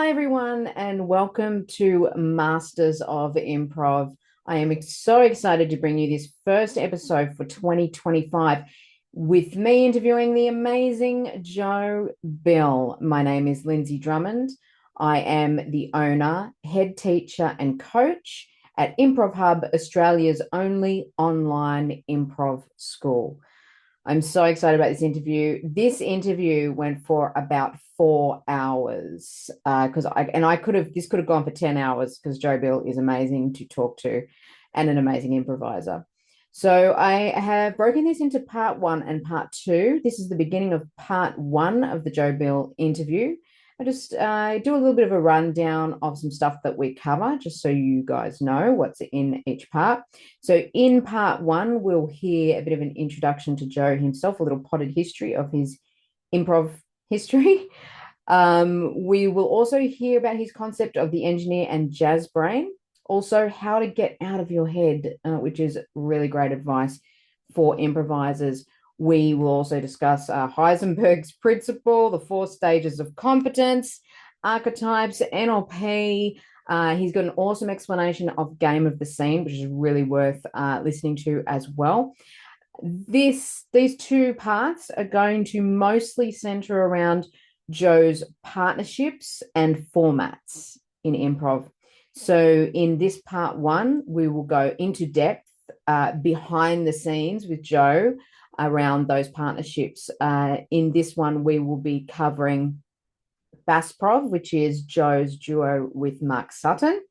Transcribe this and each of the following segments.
Hi, everyone, and welcome to Masters of Improv. I am so excited to bring you this first episode for 2025 with me interviewing the amazing Joe Bill. My name is Lindsay Drummond. I am the owner, head teacher, and coach at Improv Hub, Australia's only online improv school. I'm so excited about this interview. This interview went for about 4 hours because this could have gone for 10 hours because Joe Bill is amazing to talk to and an amazing improviser. So I have broken this into part one and part two. This is the beginning of part one of the Joe Bill interview. I just do a little bit of a rundown of some stuff that we cover, just so you guys know what's in each part. So in part one, we'll hear a bit of an introduction to Joe himself, a little potted history of his improv history. We will also hear about his concept of the engineer and jazz brain, also how to get out of your head, which is really great advice for improvisers. We will also discuss Heisenberg's principle, the 4 stages of competence, archetypes, NLP. He's got an awesome explanation of Game of the Scene, which is really worth listening to as well. These 2 parts are going to mostly center around Joe's partnerships and formats in improv. So in this part one, we will go into depth behind the scenes with Joe around those partnerships. In this one, we will be covering Bassprov, which is Joe's duo with Mark Sutton.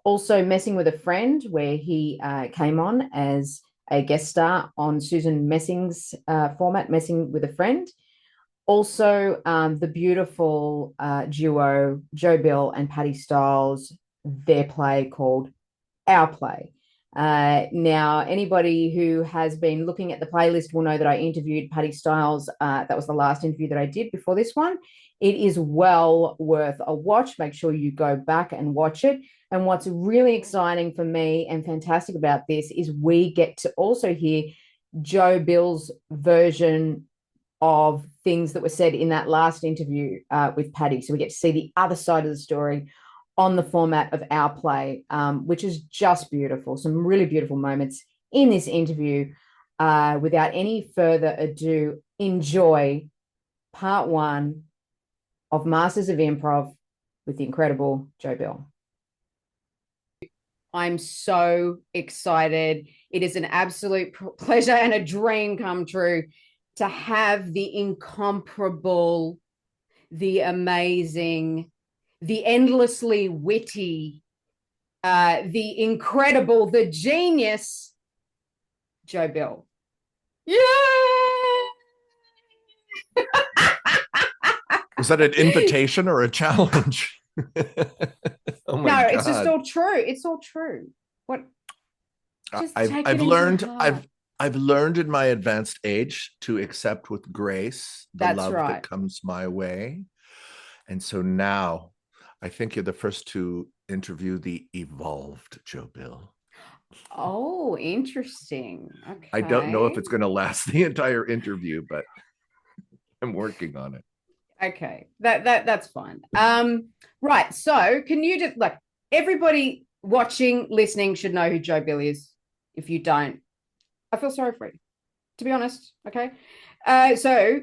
Also, Messing with a Friend, where he came on as a guest star on Susan Messing's format, Messing with a Friend. Also, the beautiful duo Joe Bill and Patti Stiles, their play called Our Play. Now, anybody who has been looking at the playlist will know that I interviewed Patti Stiles. That was the last interview that I did before this one. It is well worth a watch. Make sure you go back and watch it. And what's really exciting for me and fantastic about this is we get to also hear Joe Bill's version of things that were said in that last interview with Patti. So we get to see the other side of the story on the format of Our Play, which is just beautiful. Some really beautiful moments in this interview. Without any further ado, enjoy part one of Masters of Improv with the incredible Joe Bill. I'm so excited. It is an absolute pleasure and a dream come true to have the incomparable, the amazing, the endlessly witty, the incredible, the genius, Joe Bill. Yeah. Was that an invitation or a challenge? Oh my God. It's just all true. It's all true. What? I've learned in my advanced age to accept with grace the love that comes my way. And so now I think you're the first to interview the evolved Joe Bill. Oh, interesting. Okay. I don't know if it's going to last the entire interview, but I'm working on it. Okay, that's fine. Right. So can you just everybody watching, listening should know who Joe Bill is. If you don't, I feel sorry for you, to be honest. Okay. So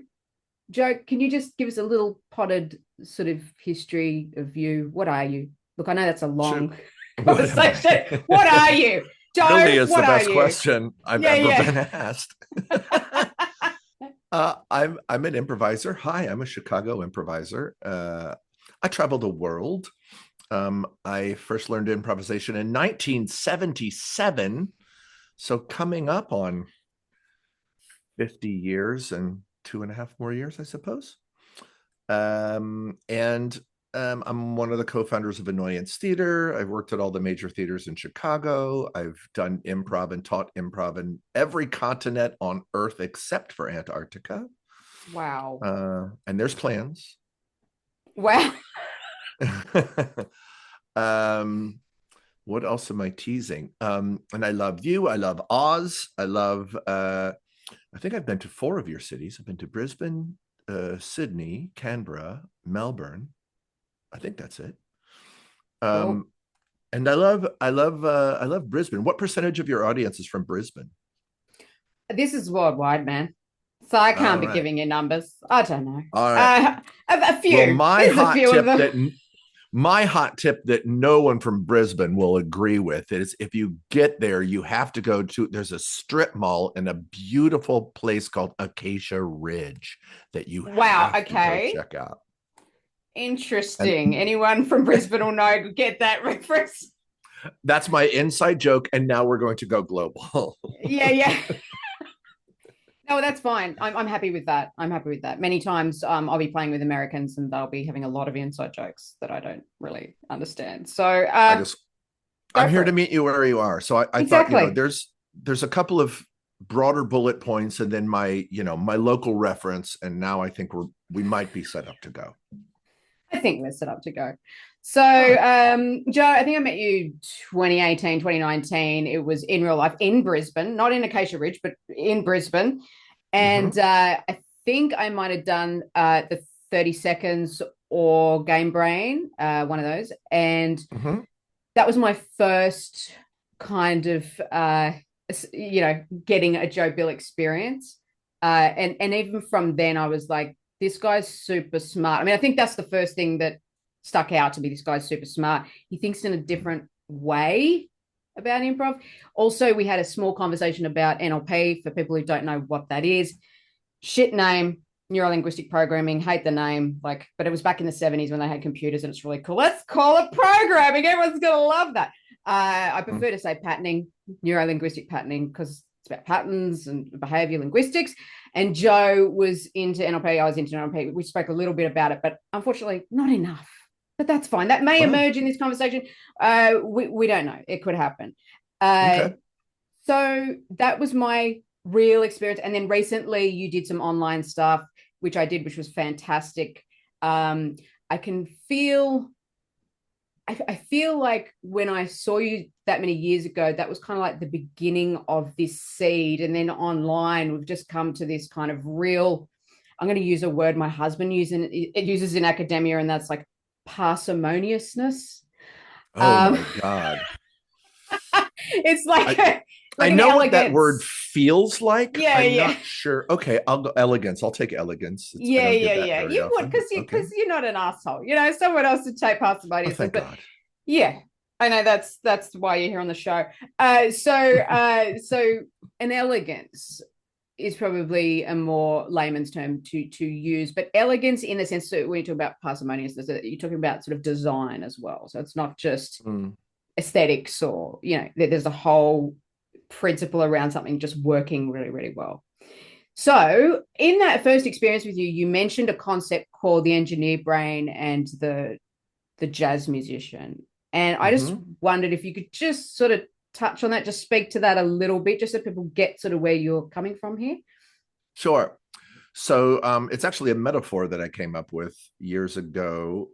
Joe, can you just give us a little potted sort of history of you? What are you? Look, I know that's a long conversation. What are you? Joe, really is the best question I've ever been asked. I'm an improviser. Hi, I'm a Chicago improviser. I travel the world. I first learned improvisation in 1977. So coming up on 50 years and 2.5 more years, I suppose. I'm one of the co-founders of Annoyance Theater. I've worked at all the major theaters in Chicago. I've done improv and taught improv in every continent on Earth except for Antarctica. Wow. And there's plans. Wow. What else am I teasing? And I love you. I love Oz. I love, I think I've been to 4 of your cities. I've been to Brisbane, Sydney, Canberra, Melbourne. I think that's it. Cool. Um, and I love Brisbane. What percentage of your audience is from Brisbane? This is worldwide, man. So I can't All be right. giving you numbers. I don't know. All right. A Well, few. There's a few of them. my hot tip that no one from Brisbane will agree with is if you get there, you have to go to, there's a strip mall in a beautiful place called Acacia Ridge that you Wow. have to go Okay. check out. And Interesting. Anyone from Brisbane will know, get that reference. that's my inside joke. And now we're going to go global. Yeah, yeah. No, that's fine. I'm happy with that. I'm happy with that. Many times I'll be playing with Americans and they'll be having a lot of inside jokes that I don't really understand. So I just, I'm go here for to it. meet you where you are. So I thought, Exactly. there's a couple of broader bullet points and then my local reference. And now I think we might be set up to go. I think we're set up to go. So, All right. Joe, I think I met you 2018, 2019. It was in real life in Brisbane, not in Acacia Ridge, but in Brisbane. Mm-hmm. And I think I might have done the 30 seconds or Game Brain, one of those. And Mm-hmm. that was my first kind of, getting a Joe Bill experience. And even from then, I was like, this guy's super smart. I mean, I think that's the first thing that stuck out to me. This guy's super smart. He thinks in a different way about improv. Also, we had a small conversation about NLP for people who don't know what that is. Shit name, neuro linguistic programming. Hate the name, but it was back in the 70s when they had computers, and it's really cool. Let's call it programming. Everyone's gonna love that. I prefer to say patterning, neuro linguistic patterning, because it's about patterns and behavior linguistics. And Joe was into NLP. I was into NLP. We spoke a little bit about it, but unfortunately, not enough. But that's fine. That may Well, emerge in this conversation. We don't know. It could happen. okay. So that was my real experience. And then recently you did some online stuff, which I did, which was fantastic. I can feel, I feel like when I saw you that many years ago, that was kind of like the beginning of this seed. And then online, we've just come to this kind of real, I'm going to use a word my husband uses in academia, and that's like parsimoniousness. Oh Um, my God. it's like I I an know what that word elegance. feels like. Yeah, I'm yeah. not sure. Okay, I'll go elegance. I'll take elegance. I Yeah, don't get yeah, that yeah. very You would, often. because Okay. you're not an asshole. Someone else would take Oh, parsimoniousness, thank but God. yeah, I know that's why you're here on the show. So an elegance is probably a more layman's term to use, but elegance in the sense that when you talk about parsimoniousness, you're talking about sort of design as well. So it's not just Mm. aesthetics, or there's a whole principle around something just working really, really well. So, in that first experience with you, you mentioned a concept called the engineer brain and the jazz musician. And I just Hmm. wondered if you could just sort of touch on that, just speak to that a little bit, just so people get sort of where you're coming from here. Sure. So it's actually a metaphor that I came up with years ago.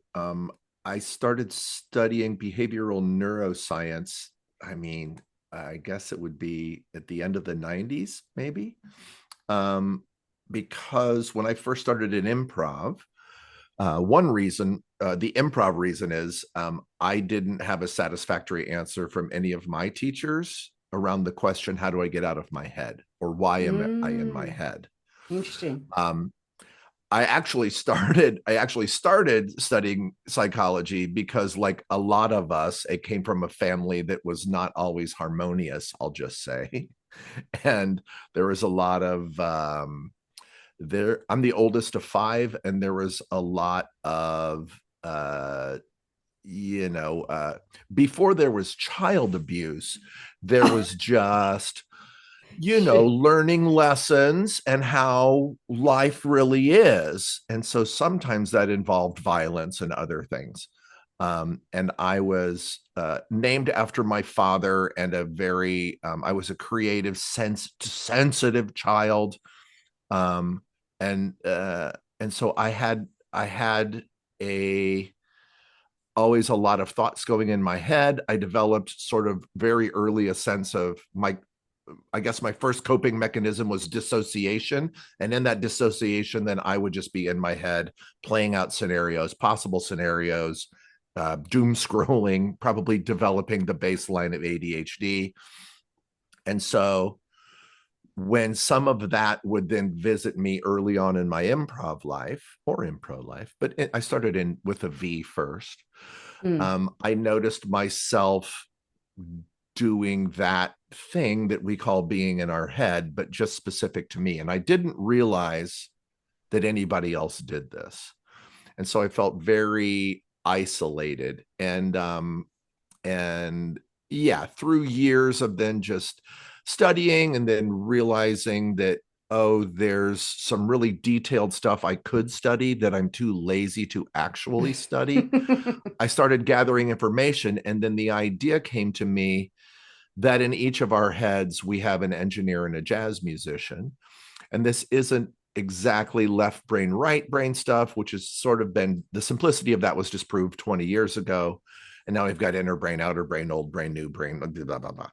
I started studying behavioral neuroscience. I mean, I guess it would be at the end of the 90s, maybe. Um, because when I first started in improv, one reason, the improv reason is I didn't have a satisfactory answer from any of my teachers around the question, how do I get out of my head? Or why am I in my Mm, head? interesting. Um, I actually started studying psychology because, like a lot of us, it came from a family that was not always harmonious, I'll just say. And there was a lot of I'm the oldest of five, and there was a lot of you know before there was child abuse, there was just Shit. learning lessons and how life really is. And so sometimes that involved violence and other things. And I was named after my father, and I was a creative, sensitive child. Um, and so I had a always a lot of thoughts going in my head. I developed sort of very early a sense of I guess my first coping mechanism was dissociation. And in that dissociation, then I would just be in my head playing out scenarios, possible scenarios, doom scrolling, probably developing the baseline of ADHD. And so when some of that would then visit me early on in my improv life or impro life, but I started in with a V first. I noticed myself doing that thing that we call being in our head, but just specific to me. And I didn't realize that anybody else did this. And so I felt very isolated. And yeah, through years of then just studying and then realizing that, oh, there's some really detailed stuff I could study that I'm too lazy to actually study. I started gathering information, and then the idea came to me that in each of our heads, we have an engineer and a jazz musician. And this isn't exactly left brain, right brain stuff, which has sort of been, the simplicity of that was just proved 20 years ago. And now we've got inner brain, outer brain, old brain, new brain, blah, blah, blah.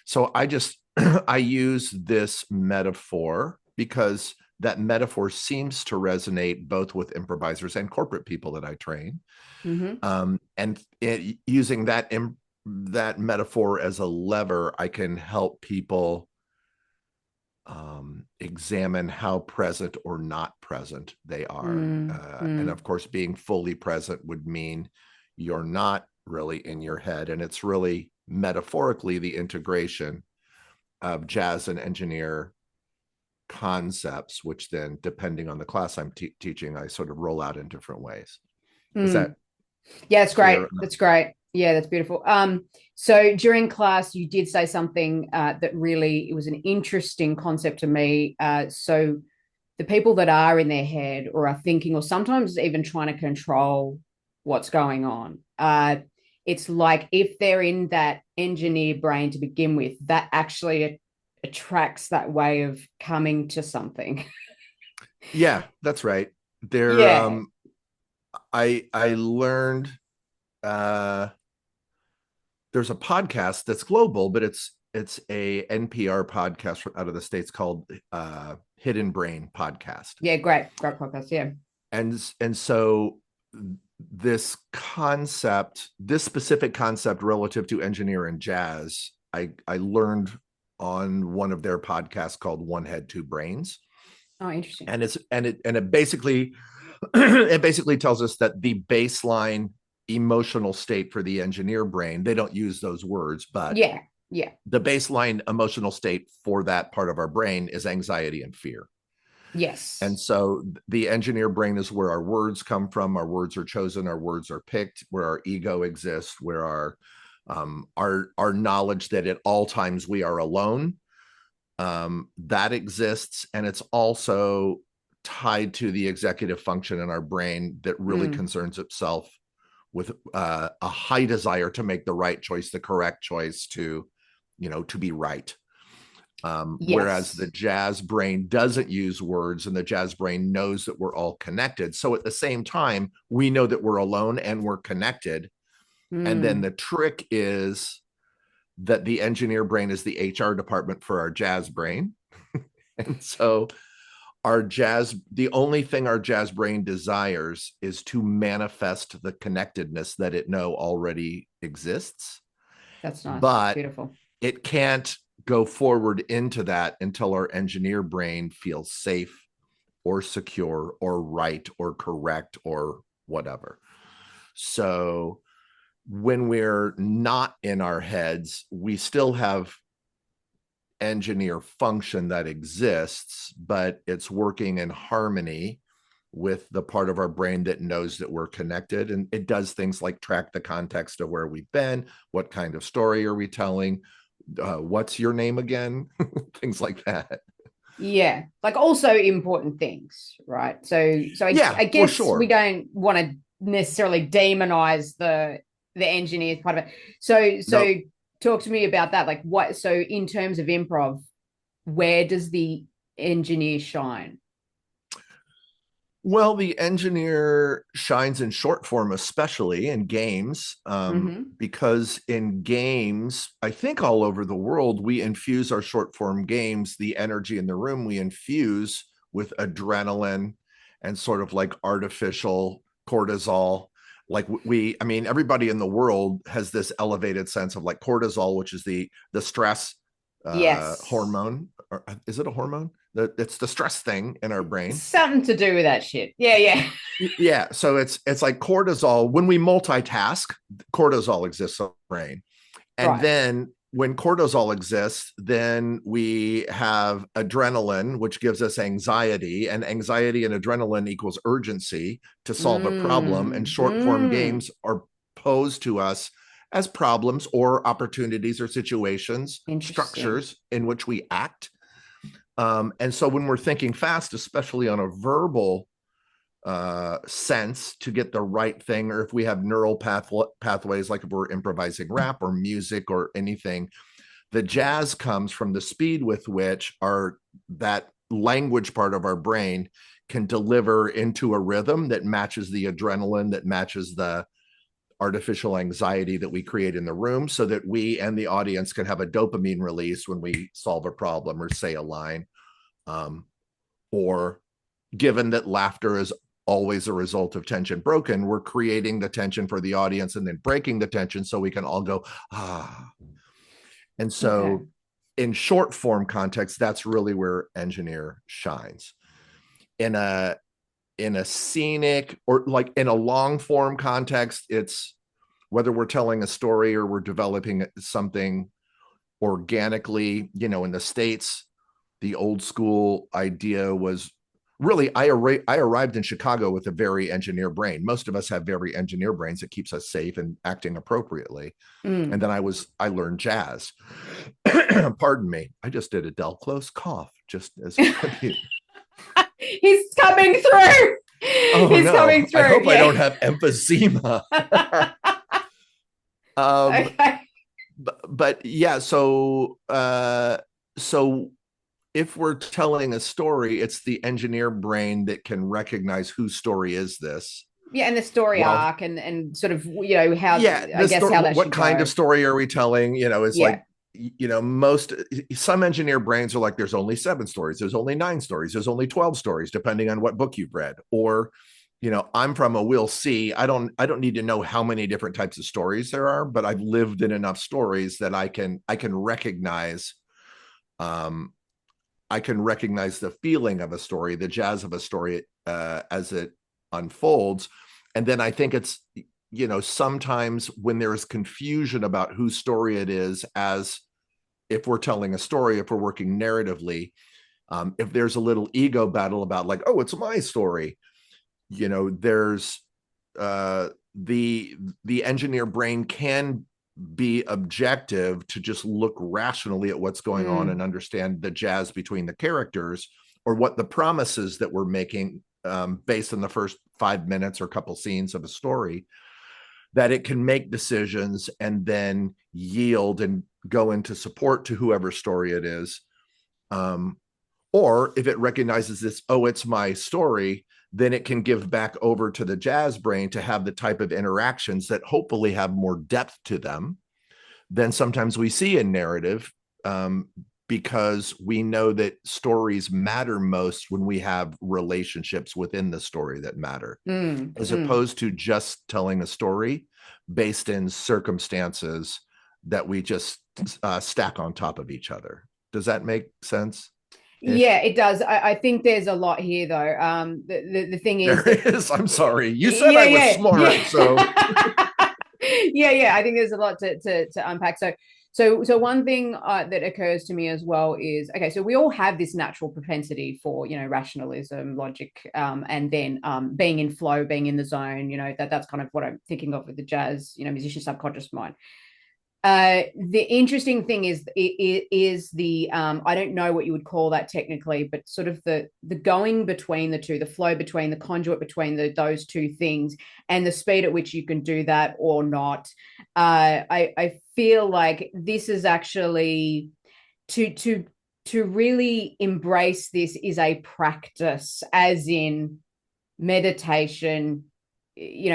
So I just, I use this metaphor because that metaphor seems to resonate both with improvisers and corporate people that I train. And using that metaphor as a lever, I can help people examine how present or not present they are. And of course, being fully present would mean you're not really in your head. And it's really metaphorically the integration of jazz and engineer concepts, which then, depending on the class I'm teaching, I sort of roll out in different ways. Is that yeah, it's great. That's great. Yeah, that's beautiful. So during class, you did say something that really, it was an interesting concept to me. So the people that are in their head or are thinking, or sometimes even trying to control what's going on, it's like if they're in that engineer brain to begin with, that actually attracts that way of coming to something. Yeah, that's right. There, Yeah. I learned there's a podcast that's global, but it's a NPR podcast out of the States called Hidden Brain Podcast. Yeah, great podcast. Yeah. And so this concept, this specific concept relative to engineer and jazz, I learned on one of their podcasts called One Head, Two Brains. Oh, interesting. And it basically it basically tells us that the baseline emotional state for the engineer brain, they don't use those words, but yeah, the baseline emotional state for that part of our brain is anxiety and fear. Yes. And so the engineer brain is where our words come from. Our words are chosen, our words are picked, where our ego exists, where our knowledge that at all times we are alone, that exists. And it's also tied to the executive function in our brain that really concerns itself with a high desire to make the right choice, the correct choice, to be right. Whereas the jazz brain doesn't use words, and the jazz brain knows that we're all connected. So at the same time, we know that we're alone and we're connected. And then the trick is that the engineer brain is the HR department for our jazz brain. And so the only thing our jazz brain desires is to manifest the connectedness that it know already exists. That's nice. But beautiful. It can't go forward into that until our engineer brain feels safe or secure or right or correct or whatever. So when we're not in our heads, we still have engineer function that exists, but it's working in harmony with the part of our brain that knows that we're connected. And it does things like track the context of where we've been, what kind of story are we telling, what's your name again, things like that. Yeah, like also important things, right? So I guess sure. we don't want to necessarily demonize the engineers part of it. So nope. Talk to me about that. Like what? So in terms of improv, where does the engineer shine? Well, the engineer shines in short form, especially in games, Mm-hmm. because in games, I think all over the world, we infuse our short form games, the energy in the room, we infuse with adrenaline and sort of like artificial cortisol. Like I mean, everybody in the world has this elevated sense of like cortisol, which is the stress Yes. hormone. Or, is it a hormone? It's the stress thing in our brain. Something to do with that shit. Yeah, yeah. Yeah, so it's like cortisol. When we multitask, cortisol exists in the brain. And Right. then when cortisol exists, then we have adrenaline, which gives us anxiety, and anxiety and adrenaline equals urgency to solve a problem. And Mm, short form mm. games are posed to us as problems or opportunities or situations, Interesting. structures in which we act. And so when we're thinking fast, especially on a verbal sense to get the right thing, or if we have neural pathways, like if we're improvising rap or music or anything, the jazz comes from the speed with which our that language part of our brain can deliver into a rhythm that matches the adrenaline, that matches the artificial anxiety that we create in the room, so that we and the audience can have a dopamine release when we solve a problem or say a line. Or given that laughter is always a result of tension broken, we're creating the tension for the audience and then breaking the tension so we can all go, ah. And Okay. so in short form context, that's really where engineer shines. In a scenic or like in a long form context, it's whether we're telling a story or we're developing something organically. In the States, the old school idea was really, I arrived in Chicago with a very engineer brain. Most of us have very engineer brains that keeps us safe and acting appropriately. And Mm. then I learned jazz. Pardon me. I just did a Del Close cough just as tribute. He's coming through. Oh He's no. coming I through. hope I Yeah. don't have emphysema. um Okay. but yeah, so if we're telling a story, it's the engineer brain that can recognize whose story is this. Yeah, and the story Well, arc and sort of how yeah, I the guess story. how that What should kind of go. story are we telling? Is Yeah. like most some engineer brains are like, there's only 7 stories, there's only 9 stories, there's only 12 stories, depending on what book you've read. Or I'm from a we'll see. I don't need to know how many different types of stories there are, but I've lived in enough stories that I can recognize um I can recognize the feeling of a story, the jazz of a story, as it unfolds. And then I think it's, sometimes when there is confusion about whose story it is, as if we're telling a story, if we're working narratively, if there's a little ego battle about like, oh, it's my story, there's uh, the engineer brain can be objective to just look rationally at what's going on and Mm. understand the jazz between the characters, or what the promises that we're making, based on the first 5 minutes or couple scenes of a story, that it can make decisions and then yield and go into support to whoever story it is. um, or if it recognizes this, oh, it's my story, then it can give back over to the jazz brain to have the type of interactions that hopefully have more depth to them than sometimes we see in narrative, um, because we know that stories matter most when we have relationships within the story that matter, Mm. as Mm. opposed to just telling a story based in circumstances that we just stack on top of each other. Does that make sense Yeah, ish? it does. I think there's a lot here though. The thing is There that is. I'm sorry. You said yeah, I was yeah, smart, so yeah. Yeah. I think there's a lot to unpack. So one thing that occurs to me as well is, okay, so we all have this natural propensity for rationalism, logic, and then being in flow, being in the zone. That's kind of what I'm thinking of with the jazz, musician subconscious mind. The interesting thing is the I don't know what you would call that technically, but sort of the going between the two, the flow between the conduit between those two things, and the speed at which you can do that or not. I feel like this is actually to really embrace this is a practice, as in meditation,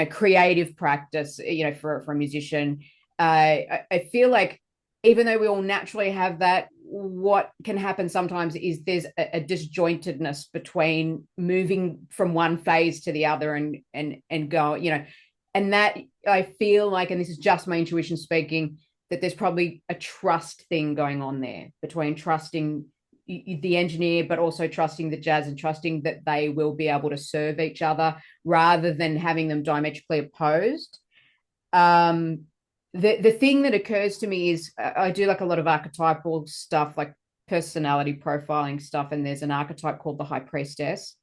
creative practice, for a musician. I feel like even though we all naturally have that, what can happen sometimes is there's a disjointedness between moving from one phase to the other and go, and that I feel like, and this is just my intuition speaking, that there's probably a trust thing going on there between trusting the engineer, but also trusting the jazz and trusting that they will be able to serve each other rather than having them diametrically opposed. The thing that occurs to me is I do like a lot of archetypal stuff, like personality profiling stuff, and there's an archetype called the high priestess,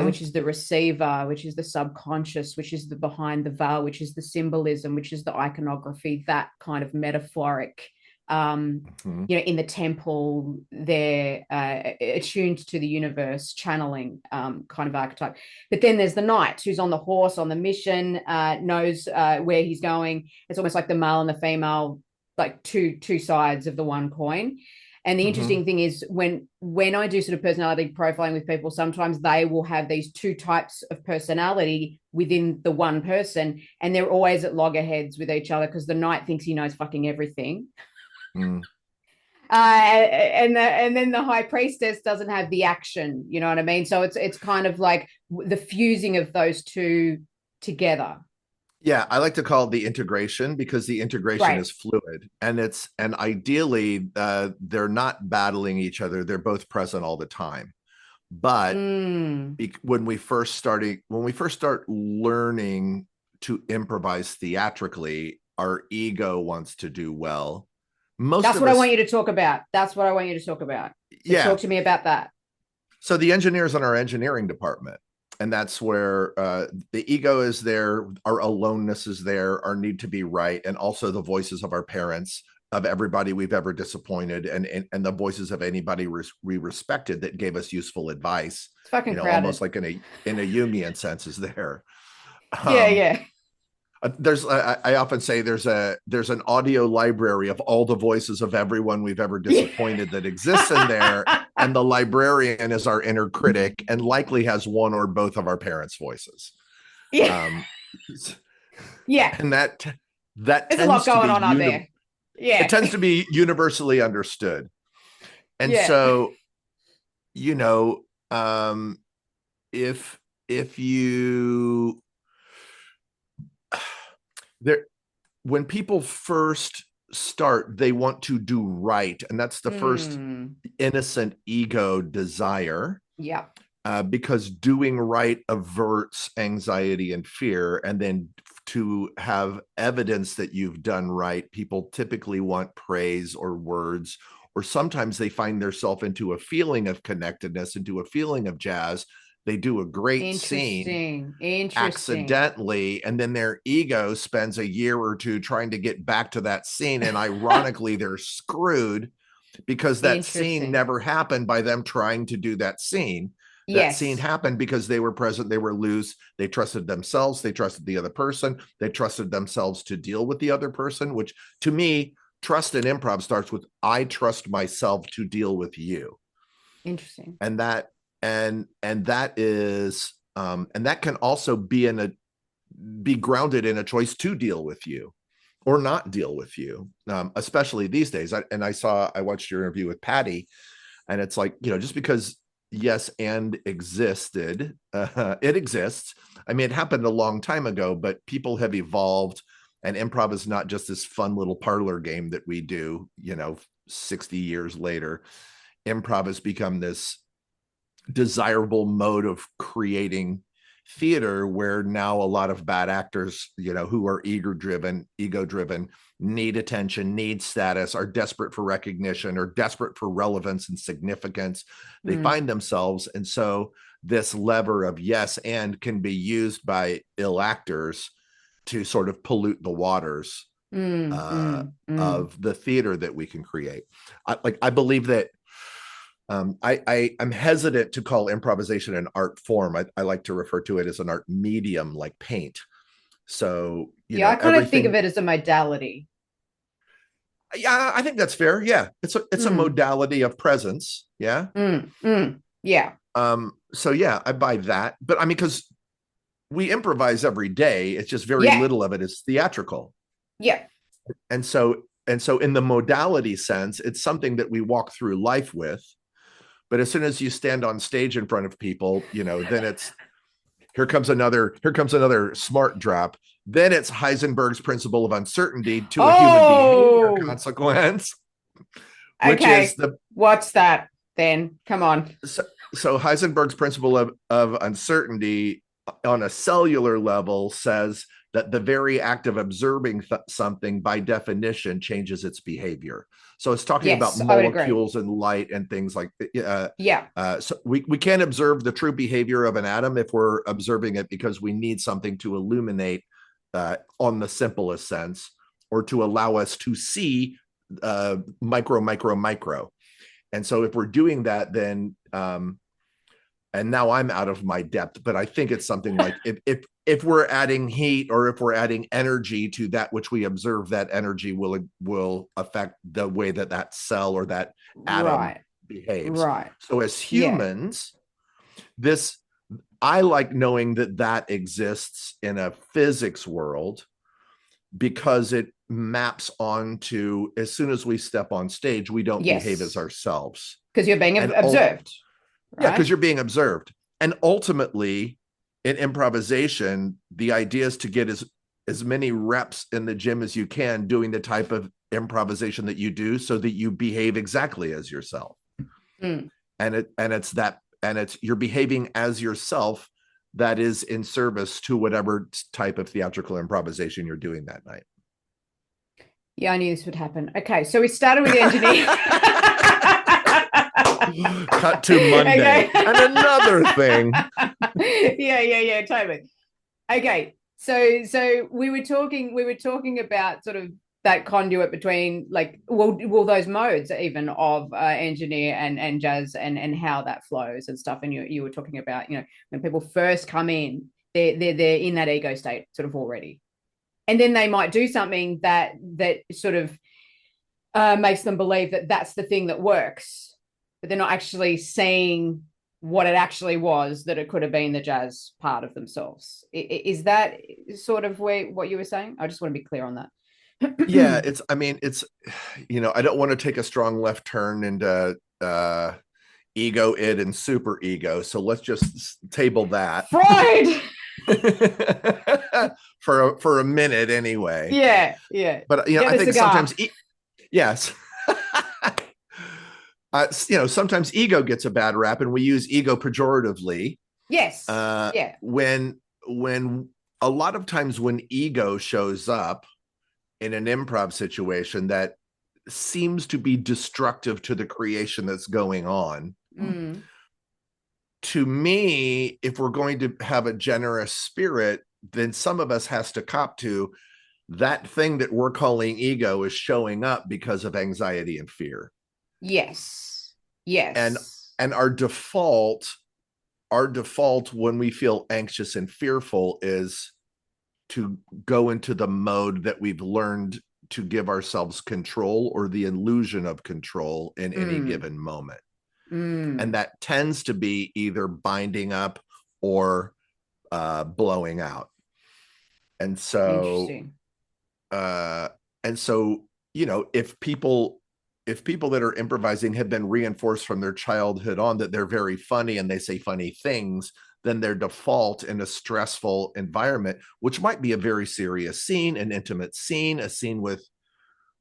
which is the receiver, which is the subconscious, which is the behind the veil, which is the symbolism, which is the iconography, that kind of metaphoric. In the temple, they're attuned to the universe, channeling kind of archetype. But then there's the knight who's on the horse, on the mission, knows where he's going. It's almost like the male and the female, like two sides of the one coin. And the interesting thing is when I do sort of personality profiling with people, sometimes they will have these two types of personality within the one person, and they're always at loggerheads with each other because the knight thinks he knows fucking everything. And then the high priestess doesn't have the action, you know what I mean? So it's kind of like the fusing of those two together. Yeah, I like to call it the integration, because the integration is fluid, and ideally they're not battling each other. They're both present all the time. But when we first start learning to improvise theatrically, our ego wants to do well. That's what I want you to talk about. That's what I want you to talk about. So talk to me about that. So the engineers in our engineering department, and that's where the ego is there, our aloneness is there, our need to be right, and also the voices of our parents, of everybody we've ever disappointed, and the voices of anybody we respected that gave us useful advice. It's fucking crowded. Almost like in a Jungian sense is there. Yeah. I often say there's an audio library of all the voices of everyone we've ever disappointed that exists in there, and the librarian is our inner critic and likely has one or both of our parents' voices. Yeah. And that there's a lot going on out there. Yeah. It tends to be universally understood. And so, if you when people first start, they want to do right, and that's the first innocent ego desire. Yeah. Because doing right averts anxiety and fear, and then to have evidence that you've done right, people typically want praise or words, or sometimes they find themselves into a feeling of connectedness, into a feeling of jazz. They do a great scene accidentally, and then their ego spends a year or two trying to get back to that scene, and ironically they're screwed because that scene never happened by them trying to do that scene. That scene happened because they were present, they were loose, they trusted themselves, they trusted the other person, they trusted themselves to deal with the other person, which to me, trust in improv starts with I trust myself to deal with you. Interesting. And that is and that can also be grounded in a choice to deal with you or not deal with you, especially these days. I watched your interview with Patti, and it's like, just because yes and existed, it exists. I mean, it happened a long time ago, but people have evolved, and improv is not just this fun little parlor game that we do 60 years later. Improv has become this desirable mode of creating theater, where now a lot of bad actors, who are ego driven, need attention, need status, are desperate for recognition, or desperate for relevance and significance. They find themselves. And so this lever of yes and can be used by ill actors to sort of pollute the waters of the theater that we can create. I believe that I'm hesitant to call improvisation an art form. I like to refer to it as an art medium, like paint. So I kind of think of it as a modality. Yeah, I think that's fair. Yeah, it's a modality of presence. Yeah. Yeah. so yeah, I buy that. But I mean, because we improvise every day, it's just very Yeah. little of it is theatrical. Yeah. And so in the modality sense, it's something that we walk through life with. But as soon as you stand on stage in front of people, then it's here comes another smart drop. Then it's Heisenberg's principle of uncertainty to a human behavior Oh, consequence, which is okay. the What's that then? Come on. so Heisenberg's principle of uncertainty on a cellular level says that the very act of observing something by definition changes its behavior. So it's talking about Yes, I would agree. molecules and light and things like Yeah. so we can't observe the true behavior of an atom if we're observing it because we need something to illuminate on the simplest sense, or to allow us to see micro. And so if we're doing that, then and now I'm out of my depth, but I think it's something like if we're adding heat or if we're adding energy to that which we observe, that energy will affect the way that cell or that atom Right. behaves. Right. So as Yeah. humans, this I like knowing that exists in a physics world, because it maps onto, as soon as we step on stage, we don't behave as Yes. ourselves. Because you're being And observed, yeah, right? because you're being observed. And ultimately, in improvisation, the idea is to get as many reps in the gym as you can doing the type of improvisation that you do, so that you behave exactly as yourself. Mm. And it's you're behaving as yourself that is in service to whatever type of theatrical improvisation you're doing that night. Yeah, I knew this would happen. Okay, so we started with the engineer. Cut to Monday. Okay. And another thing. Yeah, totally. Okay, so we were talking about sort of that conduit between, like, well those modes even of engineer and jazz, and how that flows and stuff. And you were talking about, when people first come in, they're in that ego state sort of already, and then they might do something that sort of makes them believe that that's the thing that works, but they're not actually seeing what it actually was, that it could have been the jazz part of themselves. Is that sort of what you were saying? I just want to be clear on that. Yeah, it's I don't want to take a strong left turn into ego, id, and super ego, so let's just table that. Freud. for a minute anyway. Yeah. But I think sometimes yes. Sometimes ego gets a bad rap, and we use ego pejoratively. Yes. Yeah. When a lot of times when ego shows up in an improv situation that seems to be destructive to the creation that's going on. To me, if we're going to have a generous spirit, then some of us has to cop to that thing that we're calling ego is showing up because of anxiety and fear. Yes. And our default when we feel anxious and fearful is to go into the mode that we've learned to give ourselves control, or the illusion of control in any given moment. And that tends to be either binding up or blowing out. And so if people that are improvising have been reinforced from their childhood on that they're very funny and they say funny things, then their default in a stressful environment, which might be a very serious scene, an intimate scene, a scene with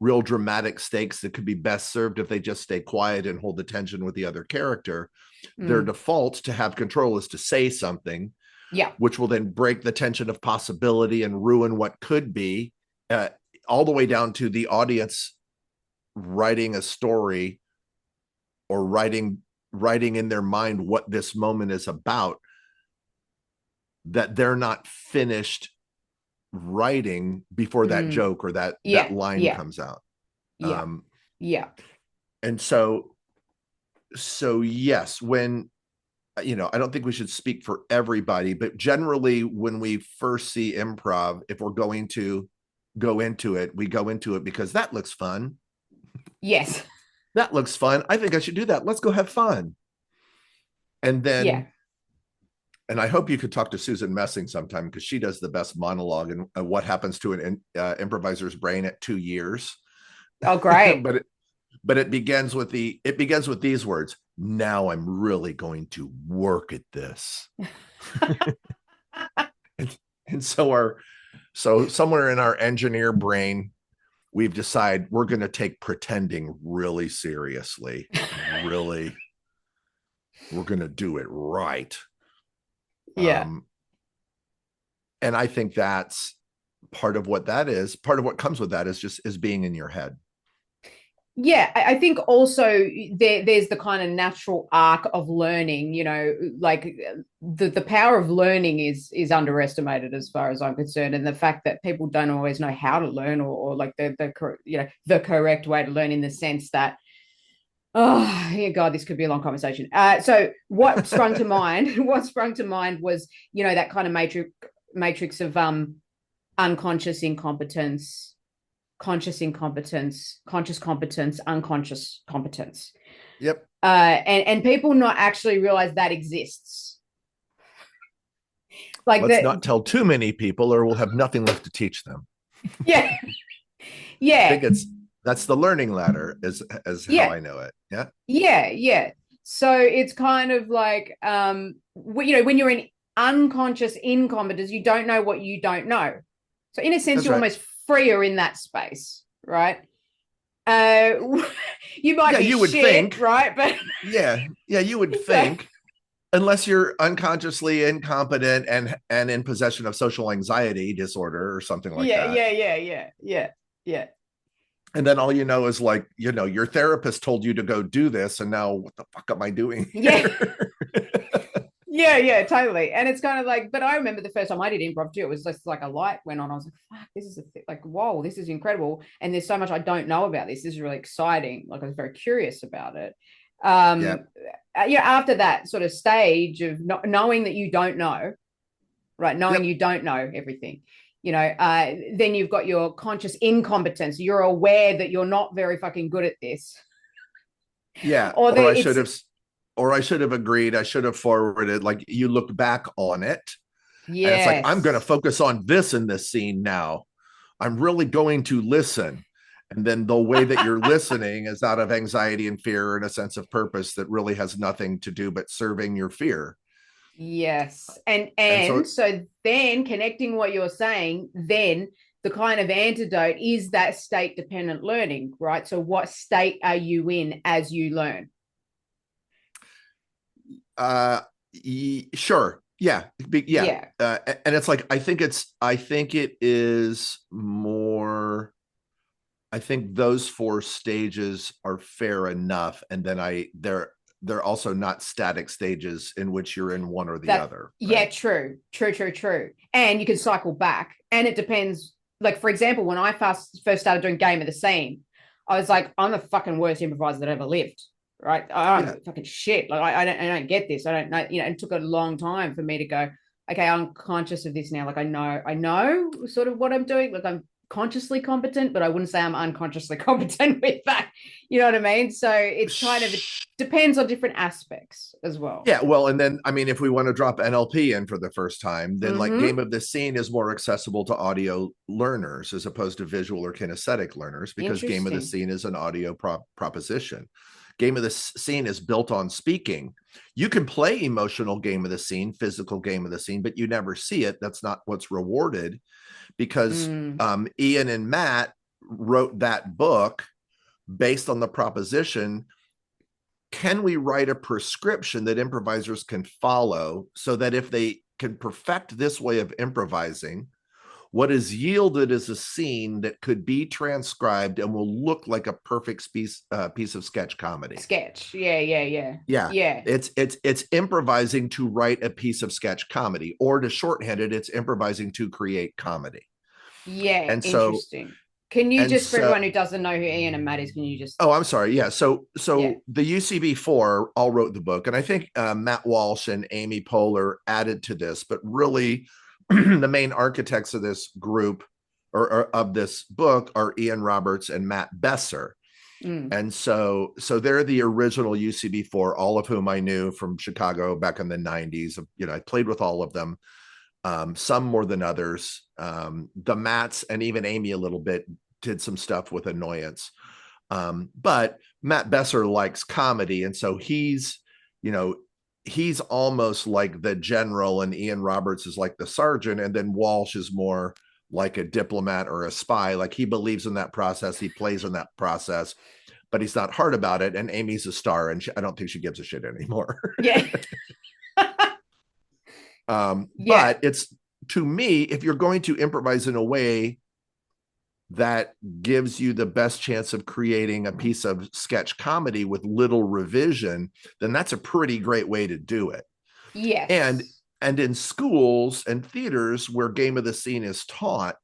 real dramatic stakes that could be best served if they just stay quiet and hold the tension with the other character. Their default to have control is to say something, which will then break the tension of possibility and ruin what could be, all the way down to the audience writing a story or writing in their mind what this moment is about, that they're not finished writing before that joke or that line comes out. And so yes, when I don't think we should speak for everybody, but generally when we first see improv, if we're going to go into it, we go into it because that looks fun. Yes. That looks fun. I think I should do that. Let's go have fun. And then And I hope you could talk to Susan Messing sometime, because she does the best monologue and what happens to an improviser's brain at 2 years. Oh, great. but it begins with these words: now I'm really going to work at this. and so somewhere in our engineer brain, we've decided we're going to take pretending really seriously. Really, we're going to do it right. Yeah. And I think that's part of what that is. Part of what comes with that is being in your head. Yeah, I think also there's the kind of natural arc of learning, like the power of learning is underestimated as far as I'm concerned. And the fact that people don't always know how to learn, or like the correct way to learn, in the sense that, oh yeah, God, this could be a long conversation. So what sprung to mind, was, that kind of matrix of unconscious incompetence, conscious incompetence, conscious competence, unconscious competence. Yep. And people not actually realize that exists. Like, let's not tell too many people, or we'll have nothing left to teach them. Yeah. Yeah. I think that's the learning ladder, is how I know it. Yeah. Yeah. Yeah. So it's kind of like, when you're in unconscious incompetence, you don't know what you don't know. So in a sense, you're almost freer in that space, right? You might be, you would think, right? But you would think, unless you're unconsciously incompetent and in possession of social anxiety disorder or something like that. Yeah. And then all you know is, like, your therapist told you to go do this, and now what the fuck am I doing here? Yeah, totally. And it's kind of like, but I remember the first time I did improv too, it was just like a light went on. I was like, fuck, this is like, whoa, this is incredible. And there's so much I don't know about this. This is really exciting. Like, I was very curious about it. After that sort of stage of knowing that you don't know, right? Knowing you don't know everything, then you've got your conscious incompetence. You're aware that you're not very fucking good at this. Yeah. Or I should have agreed. I should have forwarded. Like, you look back on it. Yeah. And it's like, I'm going to focus on this in this scene now. I'm really going to listen. And then the way that you're listening is out of anxiety and fear and a sense of purpose that really has nothing to do but serving your fear. Yes. And so then, connecting what you're saying, then the kind of antidote is that state dependent learning, right? So what state are you in as you learn? Sure. Yeah. And it's like, I think it is more, I think those 4 stages are fair enough. And then they're also not static stages in which you're in one or the other. Right? Yeah, true. And you can cycle back, and it depends. Like, for example, when I first started doing Game of the Scene, I was like, I'm the fucking worst improviser that ever lived. Right. I'm fucking shit. Like, I don't get this. I don't know. It took a long time for me to go, okay, I'm conscious of this now. Like, I know sort of what I'm doing. Like, I'm consciously competent, but I wouldn't say I'm unconsciously competent with that. You know what I mean? So it's kind of, it depends on different aspects as well. Yeah. Well, and then, I mean, if we want to drop NLP in for the first time, then like Game of the Scene is more accessible to audio learners as opposed to visual or kinesthetic learners, because Game of the Scene is an audio proposition. Game of the Scene is built on speaking. You can play emotional Game of the Scene, physical Game of the Scene, but you never see it. That's not what's rewarded, because Ian and Matt wrote that book based on the proposition: can we write a prescription that improvisers can follow, so that if they can perfect this way of improvising, what is yielded is a scene that could be transcribed and will look like a perfect piece of sketch comedy. Yeah. It's improvising to write a piece of sketch comedy, or to shorthand it, it's improvising to create comedy. Yeah, and interesting. Can you just, for everyone who doesn't know who Ian and Matt is, can you just... Oh, I'm sorry. Yeah. So the UCB4 all wrote the book, and I think Matt Walsh and Amy Poehler added to this, but really the main architects of this group, or of this book, are Ian Roberts and Matt Besser. Mm. And so they're the original UCB4, all of whom I knew from Chicago back in the 90s. I played with all of them, some more than others. The Matts and even Amy a little bit did some stuff with Annoyance. But Matt Besser likes comedy. And so he's almost like the general, and Ian Roberts is like the sergeant. And then Walsh is more like a diplomat or a spy. Like, he believes in that process. He plays in that process, but he's not hard about it. And Amy's a star, and I don't think she gives a shit anymore. Yeah. But it's, to me, if you're going to improvise in a way that gives you the best chance of creating a piece of sketch comedy with little revision, then that's a pretty great way to do it. Yes. And in schools and theaters where game of the scene is taught,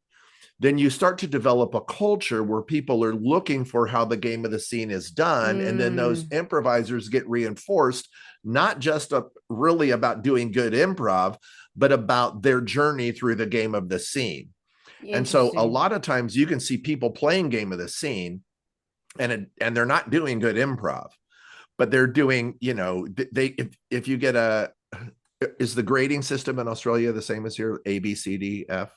then you start to develop a culture where people are looking for how the game of the scene is done. And then those improvisers get reinforced, not just really about doing good improv, but about their journey through the game of the scene. And so a lot of times you can see people playing game of the scene and they're not doing good improv, but they're doing, if you get is the grading system in Australia the same as here? A, B, C, D, F?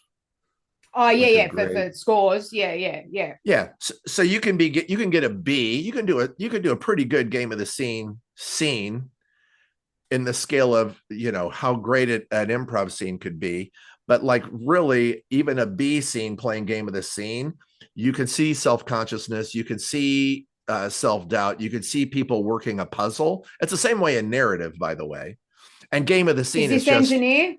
Oh, yeah, for scores. Yeah. So you can get a B. You can do a pretty good game of the scene in the scale of, how great an improv scene could be. But like, really, even a B scene playing game of the scene, you can see self-consciousness, you can see self-doubt, you can see people working a puzzle. It's the same way in narrative, by the way. And game of the scene is this engineer?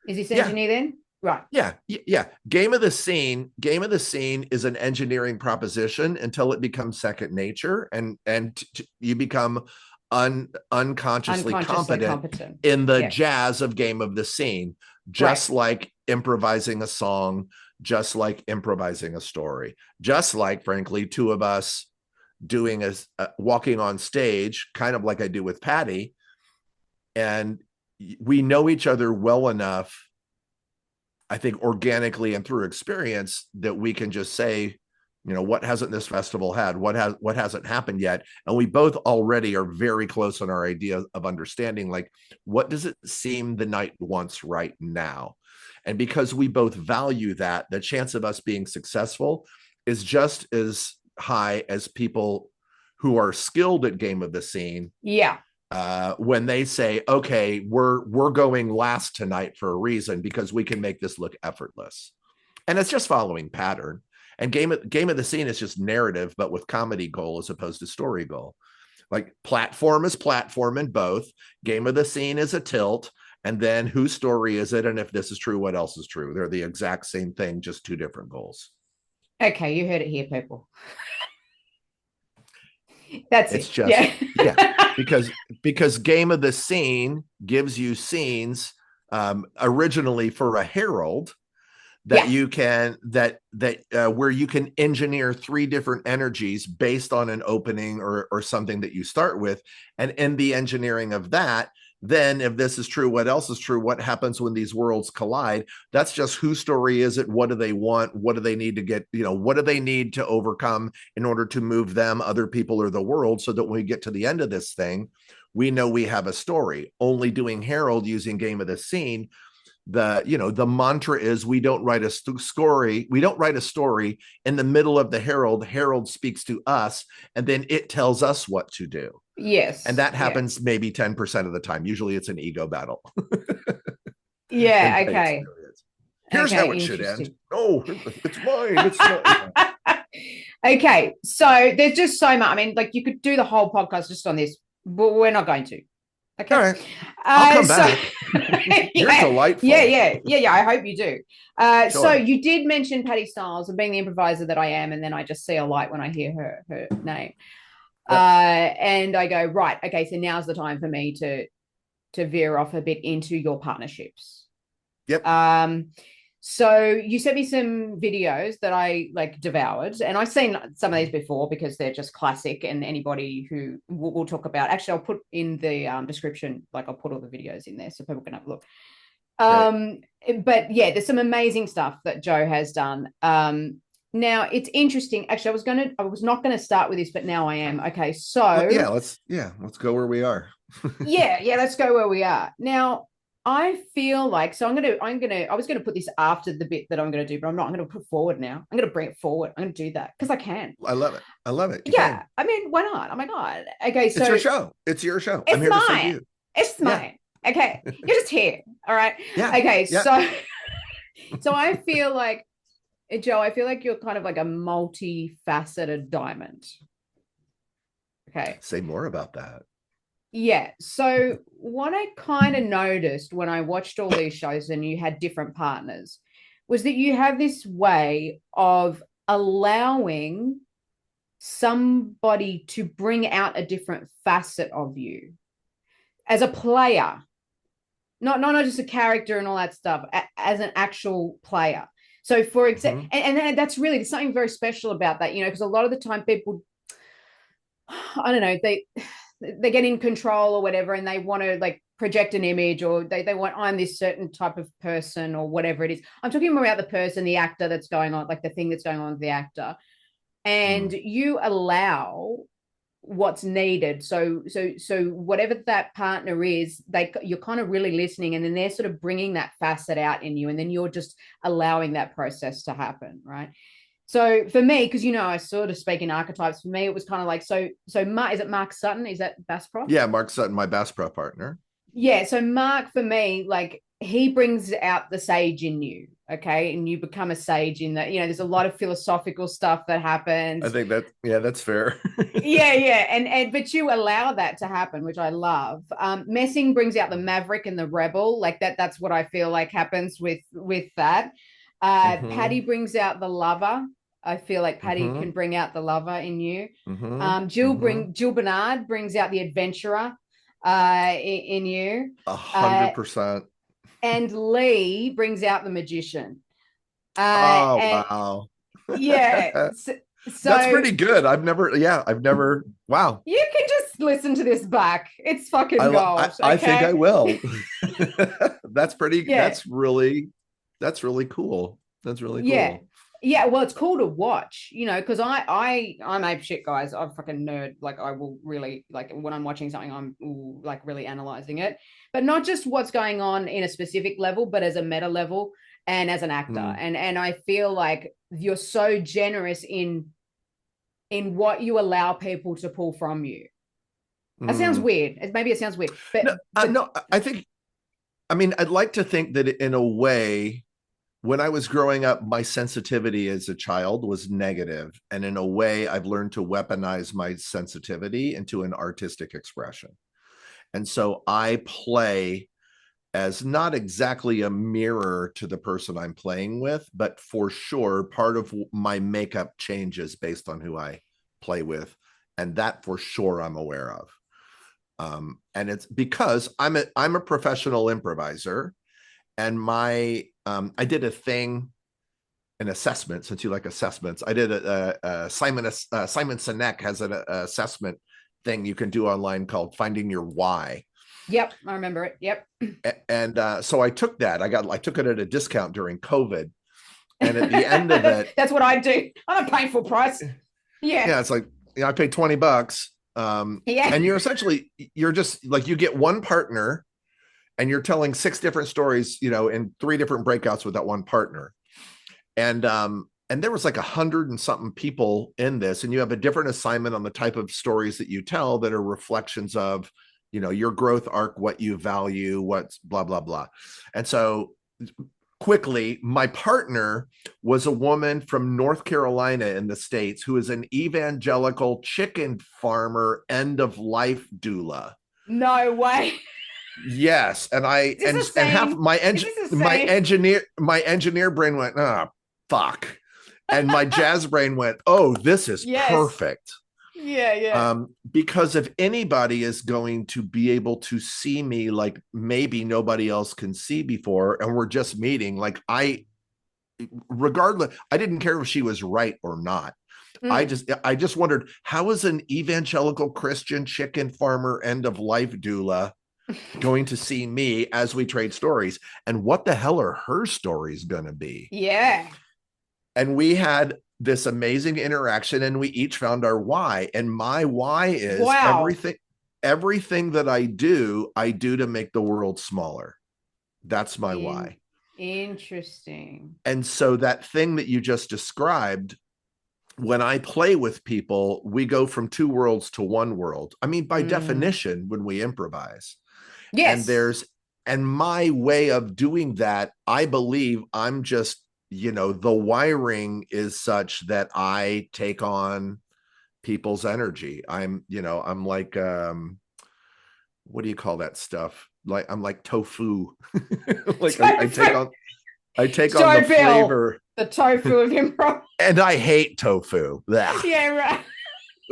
Is this engineer then? Right. Yeah. Game of the scene is an engineering proposition until it becomes second nature, and you become unconsciously competent in the jazz of game of the scene, just like improvising a song, just like improvising a story, just like, frankly, two of us doing walking on stage, kind of like I do with Patti, and we know each other well enough, I think, organically and through experience, that we can just say, what hasn't this festival had? What hasn't happened yet? And we both already are very close on our idea of understanding, like, what does it seem the night wants right now? And because we both value that, the chance of us being successful is just as high as people who are skilled at game of the scene. Yeah. When they say, okay, we're going last tonight for a reason, because we can make this look effortless. And it's just following pattern. And game of the scene is just narrative, but with comedy goal as opposed to story goal. Like, platform is platform in both. Game of the scene is a tilt. And then whose story is it? And if this is true, what else is true? They're the exact same thing, just two different goals. Okay, you heard it here, people. That's it's it. Just because game of the scene gives you scenes originally for a herald that you can where you can engineer three different energies based on an opening or something that you start with. And in the engineering of that, then if this is true, what else is true? What happens when these worlds collide? That's just whose story is it? What do they want? What do they need to get, what do they need to overcome in order to move them, other people, or the world, so that when we get to the end of this thing, we know we have a story. Only doing Herald using game of the scene, the mantra is, we don't write a story in the middle of the Herald speaks to us, and then it tells us what to do. Yes. And that happens maybe 10% of the time. Usually it's an ego battle. Yeah. Okay. Here's how it should end. Oh, it's mine. It's mine. Okay. So there's just so much. I mean, like, you could do the whole podcast just on this, but we're not going to. Okay. All right. I'll come back. You're delightful. Yeah. I hope you do. Sure. So you did mention Patti Stiles and being the improviser that I am, and then I just see a light when I hear her name. And I go, right, okay, so now's the time for me to veer off a bit into your partnerships. Yep. So you sent me some videos that I devoured, and I've seen some of these before because they're just classic, and anybody who we'll talk about, actually I'll put in the description, I'll put all the videos in there so people can have a look. But yeah, there's some amazing stuff that Joe has done. Now it's interesting. Actually, I was not gonna start with this, but now I am. Okay, Well, so let's go where we are. yeah, let's go where we are. Now, I feel like so I was gonna put this after the bit that I'm gonna do, but I'm not. I'm gonna put forward now. I'm gonna bring it forward. I'm gonna do that because I can. I love it. I love it. You Yeah, can. I mean, why not? Oh my God. Okay, It's your so show. It's your show. I'm it's here to serve mine. you. It's Yeah. mine. Okay, you're just here. All right. Yeah. Okay, Yeah. so I feel like Joe, I feel like you're kind of like a multifaceted diamond. Okay. Say more about that. Yeah. So what I kind of noticed when I watched all these shows and you had different partners was that you have this way of allowing somebody to bring out a different facet of you as a player, not just a character and all that stuff, as an actual player. So for example, and that's really there's something very special about that, because a lot of the time people, I don't know, they get in control or whatever, and they want to like project an image, or they want, I'm this certain type of person or whatever it is. I'm talking more about the person, the actor that's going on, like the thing that's going on with the actor, and you allow what's needed. So whatever that partner is, you're kind of really listening, and then they're sort of bringing that facet out in you, and then you're just allowing that process to happen, right? So for me, because I sort of speak in archetypes, for me it was kind of like is it Mark Sutton? Is that Bassprov? Yeah, Mark Sutton, my Bassprov partner. Yeah, so Mark for me, like he brings out the sage in you, okay, and you become a sage in that. There's a lot of philosophical stuff that happens. I think that's fair. yeah, and but you allow that to happen, which I love. Messing brings out the maverick and the rebel, like that. That's what I feel like happens with that. Patti brings out the lover. I feel like Patti can bring out the lover in you. Jill Bernard brings out the adventurer in you. 100%. And Lee brings out the magician. Wow. Yeah. So that's pretty good. I've never. Wow. You can just listen to this back. It's fucking gold. I think I will. That's pretty. Yeah. That's really cool. That's really cool. Yeah, well, it's cool to watch, because I'm ape shit, guys. I'm fucking nerd. Like, I will really, like, when I'm watching something, I'm like really analyzing it, but not just what's going on in a specific level, but as a meta level and as an actor. And I feel like you're so generous in what you allow people to pull from you. That sounds weird. Maybe it sounds weird, but no, I'd like to think that in a way, when I was growing up, my sensitivity as a child was negative. And in a way, I've learned to weaponize my sensitivity into an artistic expression. And so I play as not exactly a mirror to the person I'm playing with, but for sure, part of my makeup changes based on who I play with. And that for sure I'm aware of. And it's because I'm a professional improviser. And I did a thing, an assessment, since you like assessments. I did Simon Sinek has an assessment thing you can do online called Finding Your Why. Yep, I remember it. Yep. And so I took that. I took it at a discount during COVID. And at the end of it, that's what I do. I'm a painful price. Yeah. Yeah, it's like, I paid $20. And you're just like, you get one partner. And you're telling 6 different stories, in 3 different breakouts with that one partner. And there was like 100 and something people in this, and you have a different assignment on the type of stories that you tell that are reflections of, your growth arc, what you value, what's blah, blah, blah. And so quickly, my partner was a woman from North Carolina in the States who is an evangelical chicken farmer, end of life doula. No way. Yes, and half my engineer brain went, fuck, and my jazz brain went, oh, this is perfect. Yeah. Because if anybody is going to be able to see me like maybe nobody else can see before, and we're just meeting, like regardless, I didn't care if she was right or not. I just wondered, how is an evangelical Christian chicken farmer, end of life doula going to see me as we trade stories, and what the hell are her stories going to be? Yeah. And we had this amazing interaction, and we each found our why. And my why is Wow. everything that I do to make the world smaller. That's my why. Interesting. And so that thing that you just described, when I play with people, we go from two worlds to one world. I mean, by definition, when we improvise. Yes. And my way of doing that, I believe I'm just, the wiring is such that I take on people's energy. I'm like, what do you call that stuff? Like, I'm like tofu. Like I take on the So Bill, flavor. the tofu of improv. And I hate tofu. Yeah, right.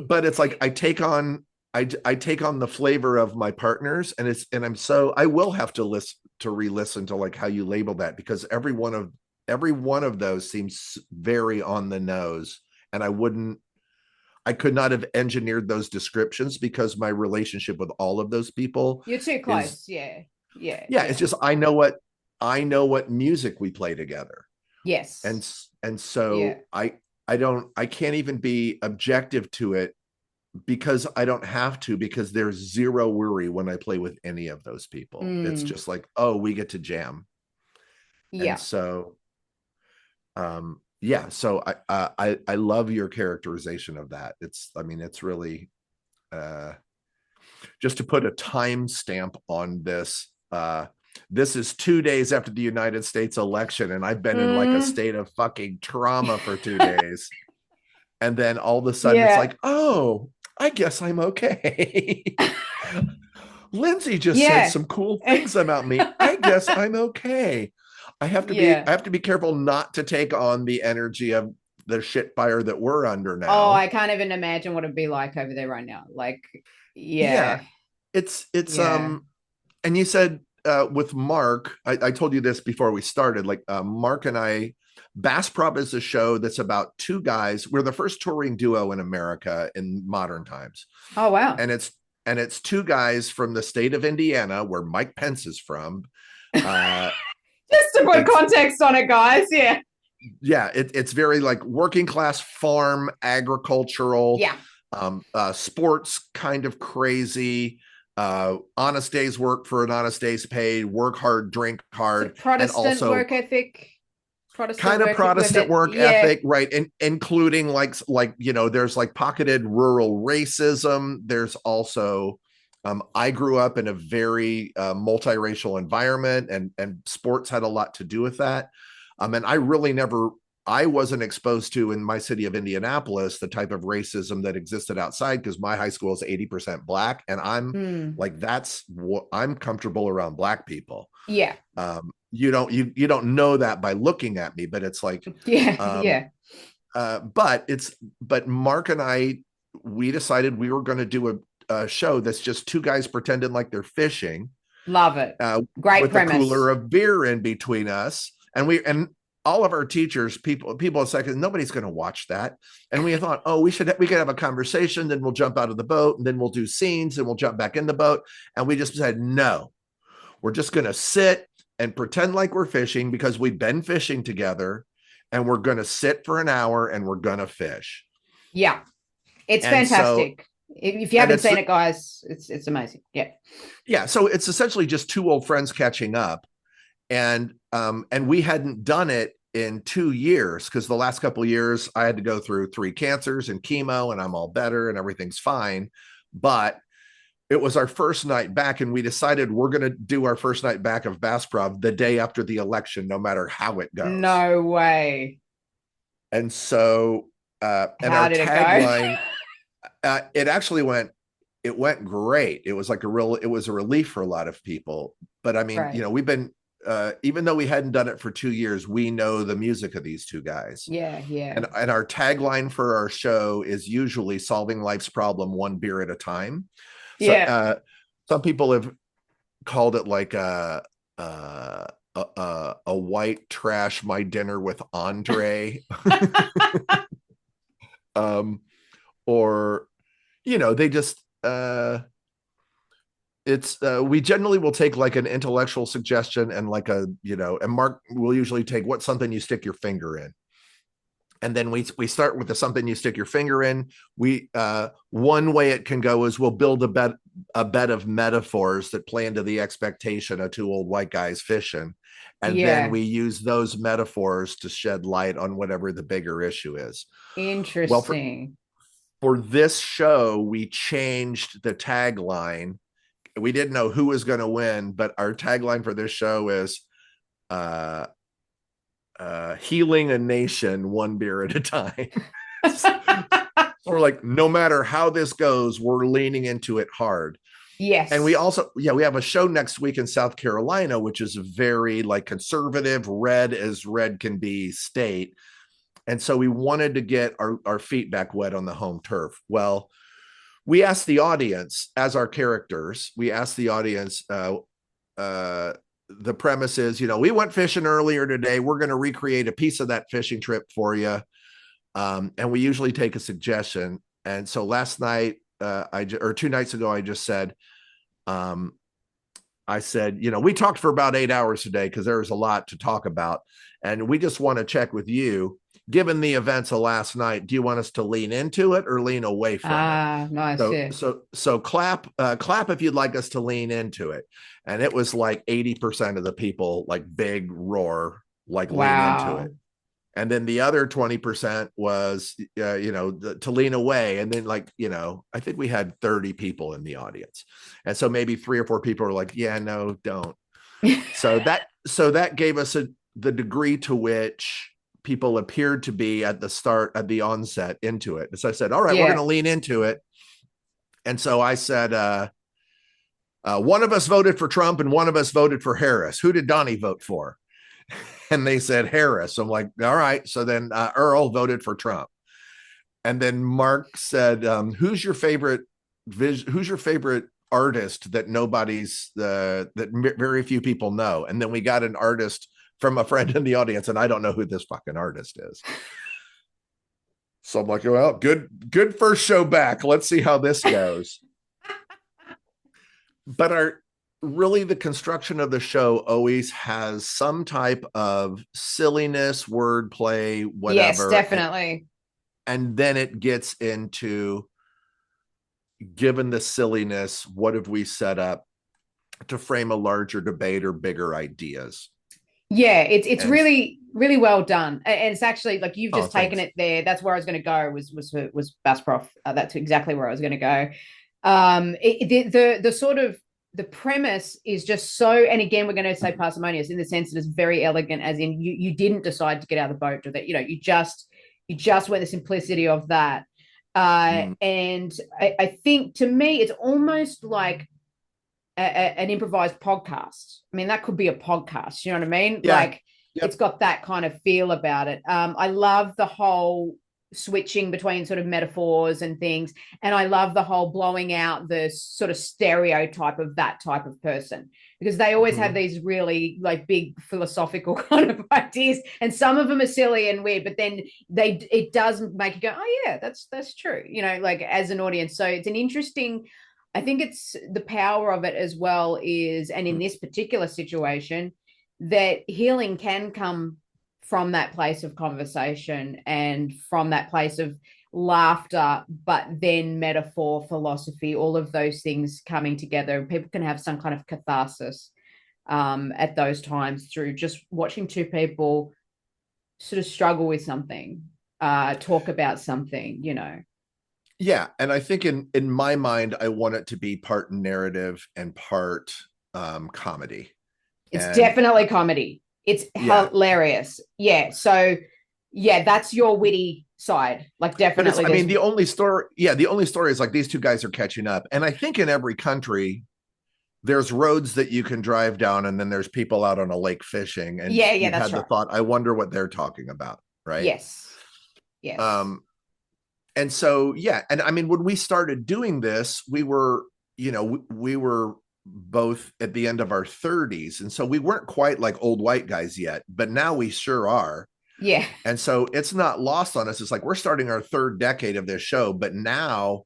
But it's like I take on the flavor of my partners, and I will have to re-listen to like how you label that, because every one of those seems very on the nose, and I could not have engineered those descriptions, because my relationship with all of those people, you're too close. Yeah. It's just I know what music we play together. Yes. And so I can't even be objective to it, because I don't have to, because there's zero worry when I play with any of those people. It's just like, oh, we get to jam. And so so I love your characterization of that. It's really just to put a time stamp on this. This is 2 days after the United States election, and I've been in like a state of fucking trauma for 2 days. And then all of a sudden it's like, oh, I guess I'm okay. Lindsay just said some cool things about me. I guess I'm okay. I have to be careful not to take on the energy of the shit fire that we're under now. Oh, I can't even imagine what it'd be like over there right now. Like, it's and you said with Mark, I told you this before we started, like Mark and I, Bassprov is a show that's about two guys. We're the first touring duo in America in modern times. Oh, wow. And it's two guys from the state of Indiana, where Mike Pence is from. Just to put context on it, guys. It's very like working class farm, agricultural, sports kind of crazy, honest day's work for an honest day's paid, work hard, drink hard, Protestant and also work ethic. Protestant work ethic, right? And including like there's like pocketed rural racism. There's also I grew up in a very multiracial environment, and sports had a lot to do with that. And I wasn't exposed to, in my city of Indianapolis, the type of racism that existed outside, because my high school is 80% Black, and I'm like, that's what I'm comfortable around Black people. You don't know that by looking at me, but it's like, but Mark and I, we decided we were going to do a show that's just two guys pretending like they're fishing. Love it. Great with premise. A cooler of beer in between us, and all of our teachers, people said, nobody's going to watch that. And we thought, oh, we could have a conversation, then we'll jump out of the boat, and then we'll do scenes, and we'll jump back in the boat. And we just said, no, we're just going to sit and pretend like we're fishing, because we've been fishing together, and we're going to sit for an hour and we're going to fish. Yeah. It's fantastic. If you haven't seen it, guys, it's amazing. Yeah. So it's essentially just two old friends catching up. And we hadn't done it in 2 years, because the last couple of years I had to go through 3 cancers and chemo, and I'm all better and everything's fine. But it was our first night back, and we decided we're going to do our first night back of Bassprov the day after the election, no matter how it goes. No way. And so, and our tagline, it went great. It was a relief for a lot of people. But I mean, we've been, even though we hadn't done it for 2 years, we know the music of these two guys. Yeah. And our tagline for our show is usually solving life's problem one beer at a time. So, some people have called it like a white trash my dinner with Andre. Or they just we generally will take like an intellectual suggestion and like and Mark will usually take what's something you stick your finger in. And then we start with the something you stick your finger in. We one way it can go is we'll build a bed of metaphors that play into the expectation of two old white guys fishing, and then Yeah. we use those metaphors to shed light on whatever the bigger issue is. Well, Interesting. for this show, we changed the tagline. We didn't know who was going to win, but our tagline for this show is uh, healing a nation one beer at a time. So we're like, no matter how this goes, we're leaning into it hard. And we Yes. also, yeah, we have a show next week in South Carolina, which is a very like conservative, red as red can be state. And so we wanted to get our feet back wet on the home turf. Well, we asked the audience as our characters, we asked the audience, the premise is, we went fishing earlier today. We're going to recreate a piece of that fishing trip for you. And we usually take a suggestion. And so last night, or 2 nights ago, I just said, we talked for about 8 hours today because there was a lot to talk about. And we just want to check with you, given the events of last night, do you want us to lean into it or lean away from it? Nice. So, Yeah. so clap if you'd like us to lean into it. And it was like 80% of the people, like big roar, like lean into it. Wow. And then the other 20% was, to lean away. And then I think we had 30 people in the audience. And so maybe 3 or 4 people were like, yeah, no, don't. So that gave us the degree to which people appeared to be at the onset into it. So I said, all right, we're going to lean into it. And so I said, one of us voted for Trump and one of us voted for Harris. Who did Donnie vote for? And they said Harris. I'm like, all right. So then Earl voted for Trump. And then Mark said, who's your favorite artist that that very few people know? And then we got an artist from a friend in the audience, and I don't know who this fucking artist is. So I'm like, well, good first show back. Let's see how this goes. But really the construction of the show always has some type of silliness, wordplay, whatever. Yes, definitely. And then it gets into, given the silliness, what have we set up to frame a larger debate or bigger ideas? Yeah, it's really really well done, and it's actually like you've just taken thanks. it there. That's where I was going to go. Was Bassprov? That's exactly where I was going to go. The sort of the premise is just so, and again, we're going to say parsimonious in the sense that it's very elegant, as in you didn't decide to get out of the boat, or that you just went the simplicity of that. And I think to me, it's almost like an improvised podcast. I mean, that could be a podcast. You know what I mean? Yeah. Like, yep. It's got that kind of feel about it. I love the whole switching between sort of metaphors and things, and I love the whole blowing out the sort of stereotype of that type of person, because they always have these really like big philosophical kind of ideas, and some of them are silly and weird, but then it does make you go, oh yeah, that's true, like as an audience. So it's an interesting, I think it's the power of it as well is, and in this particular situation, that healing can come from that place of conversation and from that place of laughter, but then metaphor, philosophy, all of those things coming together. People can have some kind of catharsis at those times through just watching two people sort of struggle with something, talk about something, Yeah, and I think in my mind, I want it to be part narrative and part comedy. It's definitely comedy. It's hilarious. Yeah. So yeah, that's your witty side. Like definitely. But the only story is like these two guys are catching up. And I think in every country, there's roads that you can drive down, and then there's people out on a lake fishing. And you've had the thought, I wonder what they're talking about, right? Yes. Yes. And so, yeah. And I mean, when we started doing this, we were both at the end of our 30s. And so we weren't quite like old white guys yet, but now we sure are. Yeah. And so it's not lost on us. It's like we're starting our third decade of this show, but now,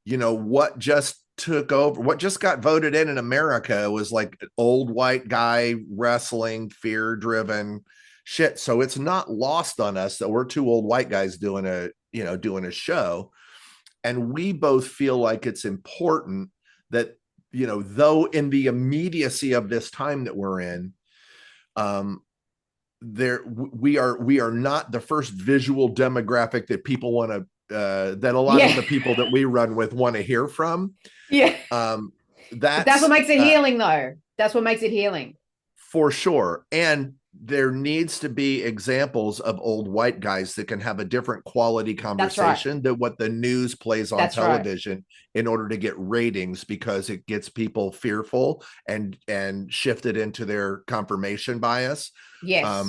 what just took over, what just got voted in America was like old white guy wrestling, fear driven, shit. So it's not lost on us that we're two old white guys doing a show. And we both feel like it's important that, though in the immediacy of this time that we're in, we are not the first visual demographic that people want to that a lot of the people that we run with want to hear from. Yeah. That's what makes it healing, though. That's what makes it healing. For sure. And there needs to be examples of old white guys that can have a different quality conversation than what the news plays on television in order to get ratings, because it gets people fearful and shifted into their confirmation bias. Yes.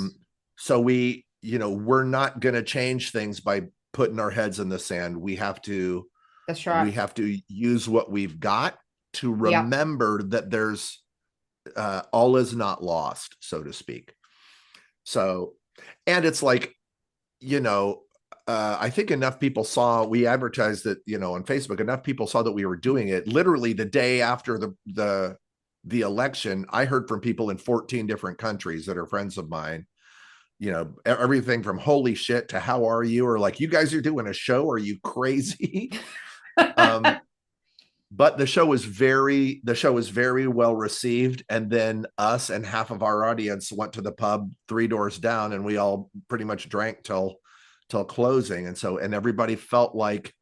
So we're not going to change things by putting our heads in the sand. We have to use what we've got to remember that there's all is not lost, so to speak. So, and it's like, I think enough people saw, we advertised it, on Facebook, enough people saw that we were doing it. Literally the day after the election, I heard from people in 14 different countries that are friends of mine, everything from holy shit to how are you, or like, you guys are doing a show, are you crazy? But the show was very well received. And then us and half of our audience went to the pub 3 doors down, and we all pretty much drank till closing. And everybody felt like,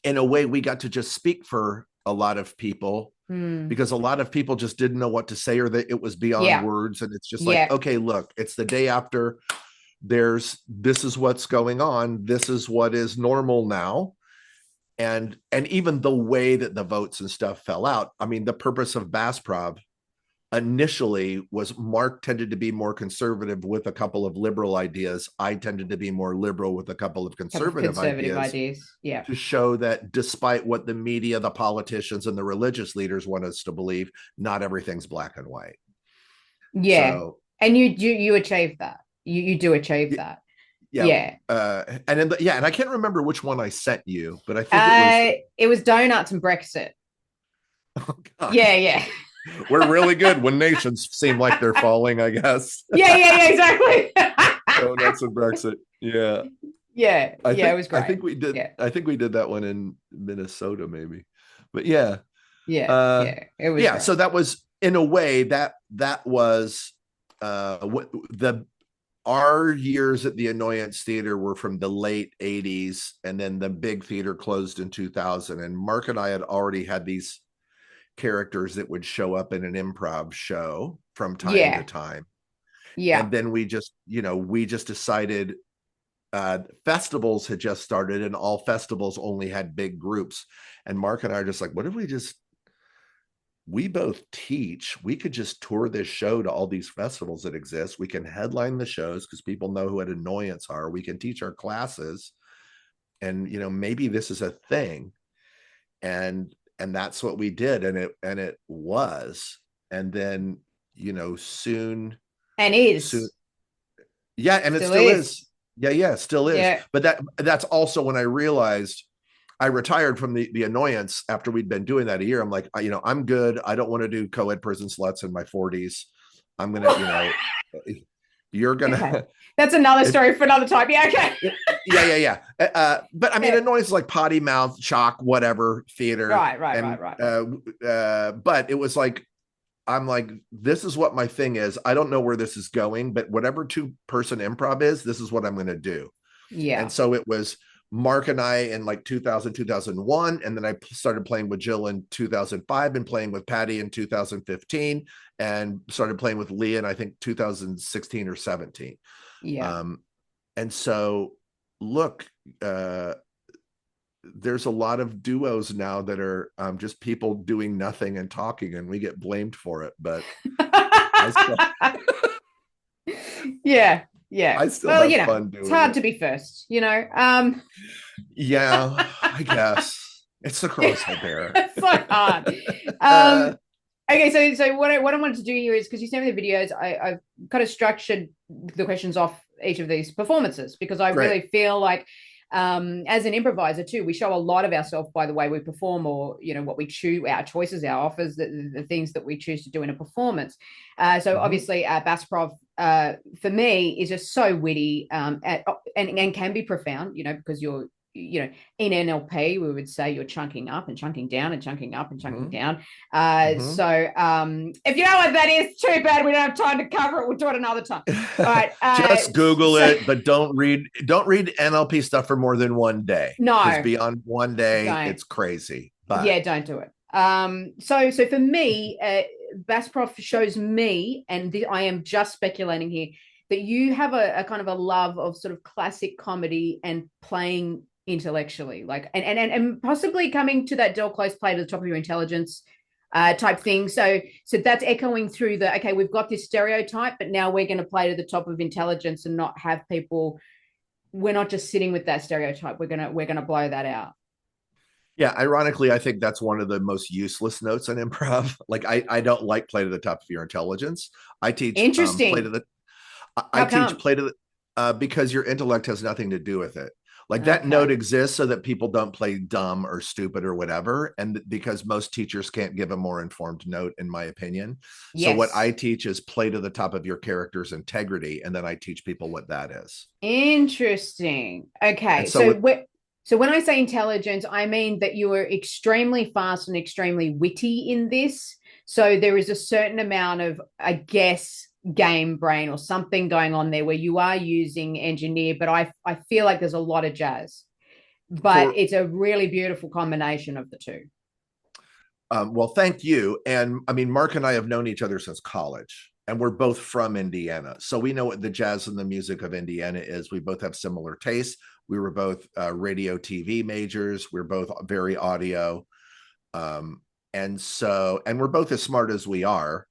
in a way, we got to just speak for a lot of people, because a lot of people just didn't know what to say, or that it was beyond words. And it's just like, okay, look, it's the day after, this is what's going on. This is what is normal now. And even the way that the votes and stuff fell out. I mean, the purpose of Bassprov initially was Mark tended to be more conservative with a couple of liberal ideas. I tended to be more liberal with a couple of conservative ideas. Yeah. To show that despite what the media, the politicians, and the religious leaders want us to believe, not everything's black and white. Yeah. So, and you achieve that. You do achieve that. Yeah. And I can't remember which one I sent you, but I think it was donuts and Brexit. Oh, God. Yeah. We're really good when nations seem like they're falling, I guess. Yeah, exactly. Donuts and Brexit. Yeah. Yeah. It was great. I think we did. Yeah. I think we did that one in Minnesota, maybe. But yeah. Yeah. It was. Yeah. Great. So that was, in a way, that was our years at the Annoyance Theater were from the late 80s, and then the big theater closed in 2000. And Mark and I had already had these characters that would show up in an improv show from time to time. Yeah. And then we just decided festivals had just started, and all festivals only had big groups. And Mark and I are just like, what if we both teach, we could just tour this show to all these festivals that exist. We can headline the shows because people know who at Annoyance are. We can teach our classes, and maybe this is a thing. And that's what we did. And it was. And then, soon. And is. Soon, yeah. And it still is. Yeah, still is. Yeah. But that's also when I realized, I retired from the Annoyance after we'd been doing that a year. I'm like, I'm good. I don't want to do co-ed prison sluts in my 40s. I'm going to, you're going to. Okay. That's another story for another time. Yeah. Okay. Yeah. But I mean, Annoyance is like potty mouth, shock, whatever theater. Right. But it was like, I'm like, this is what my thing is. I don't know where this is going, but whatever 2-person improv is, this is what I'm going to do. Yeah. And so it was Mark and I in like 2000, 2001. And then I started playing with Jill in 2005 and playing with Patti in 2015 and started playing with Leah in, I think, 2016 or 17. Yeah. And so look, there's a lot of duos now that are just people doing nothing and talking, and we get blamed for it. But yeah. I still have fun doing it. It's hard to be first, Yeah, I guess. It's the cross I bear. It's so hard. Okay, so what I wanted to do here is, because you sent me the videos, I've kind of structured the questions off each of these performances, because I really feel like as an improviser too, we show a lot of ourselves by the way we perform, or what we choose, our choices, our offers, the things that we choose to do in a performance. So obviously, Bassprov for me is just so witty, and can be profound, because you're in NLP, we would say you're chunking up and chunking down and chunking up and chunking down. So if you know what that is, too bad we don't have time to cover it. We'll do it another time. All right. Just Google it, but don't read NLP stuff for more than one day. No. Because beyond one day, it's crazy. But yeah, don't do it. So for me, Bassprov shows me, and I am just speculating here, that you have a kind of a love of sort of classic comedy and playing intellectually, like and possibly coming to that Del Close play to the top of your intelligence type thing. So that's echoing through okay, we've got this stereotype, but now we're going to play to the top of intelligence and not have people. We're not just sitting with that stereotype. We're gonna blow that out. Yeah, ironically, I think that's one of the most useless notes in improv. Like, I don't like play to the top of your intelligence. I teach Interesting. I teach play to the because your intellect has nothing to do with it. Like, that note exists so that people don't play dumb or stupid or whatever, and because most teachers can't give a more informed note, in my opinion. Yes. So what I teach is play to the top of your character's integrity, and then I teach people what that is. Interesting. Okay, so when I say intelligence, I mean that you are extremely fast and extremely witty in this. So there is a certain amount of, I guess, game brain or something going on there where you are using engineer, but I feel like there's a lot of jazz. But it's a really beautiful combination of the two. Well, thank you. And I mean, Mark and I have known each other since college, and we're both from Indiana. So we know what the jazz and the music of Indiana is. We both have similar tastes. We were both radio TV majors. We're both very audio. And we're both as smart as we are.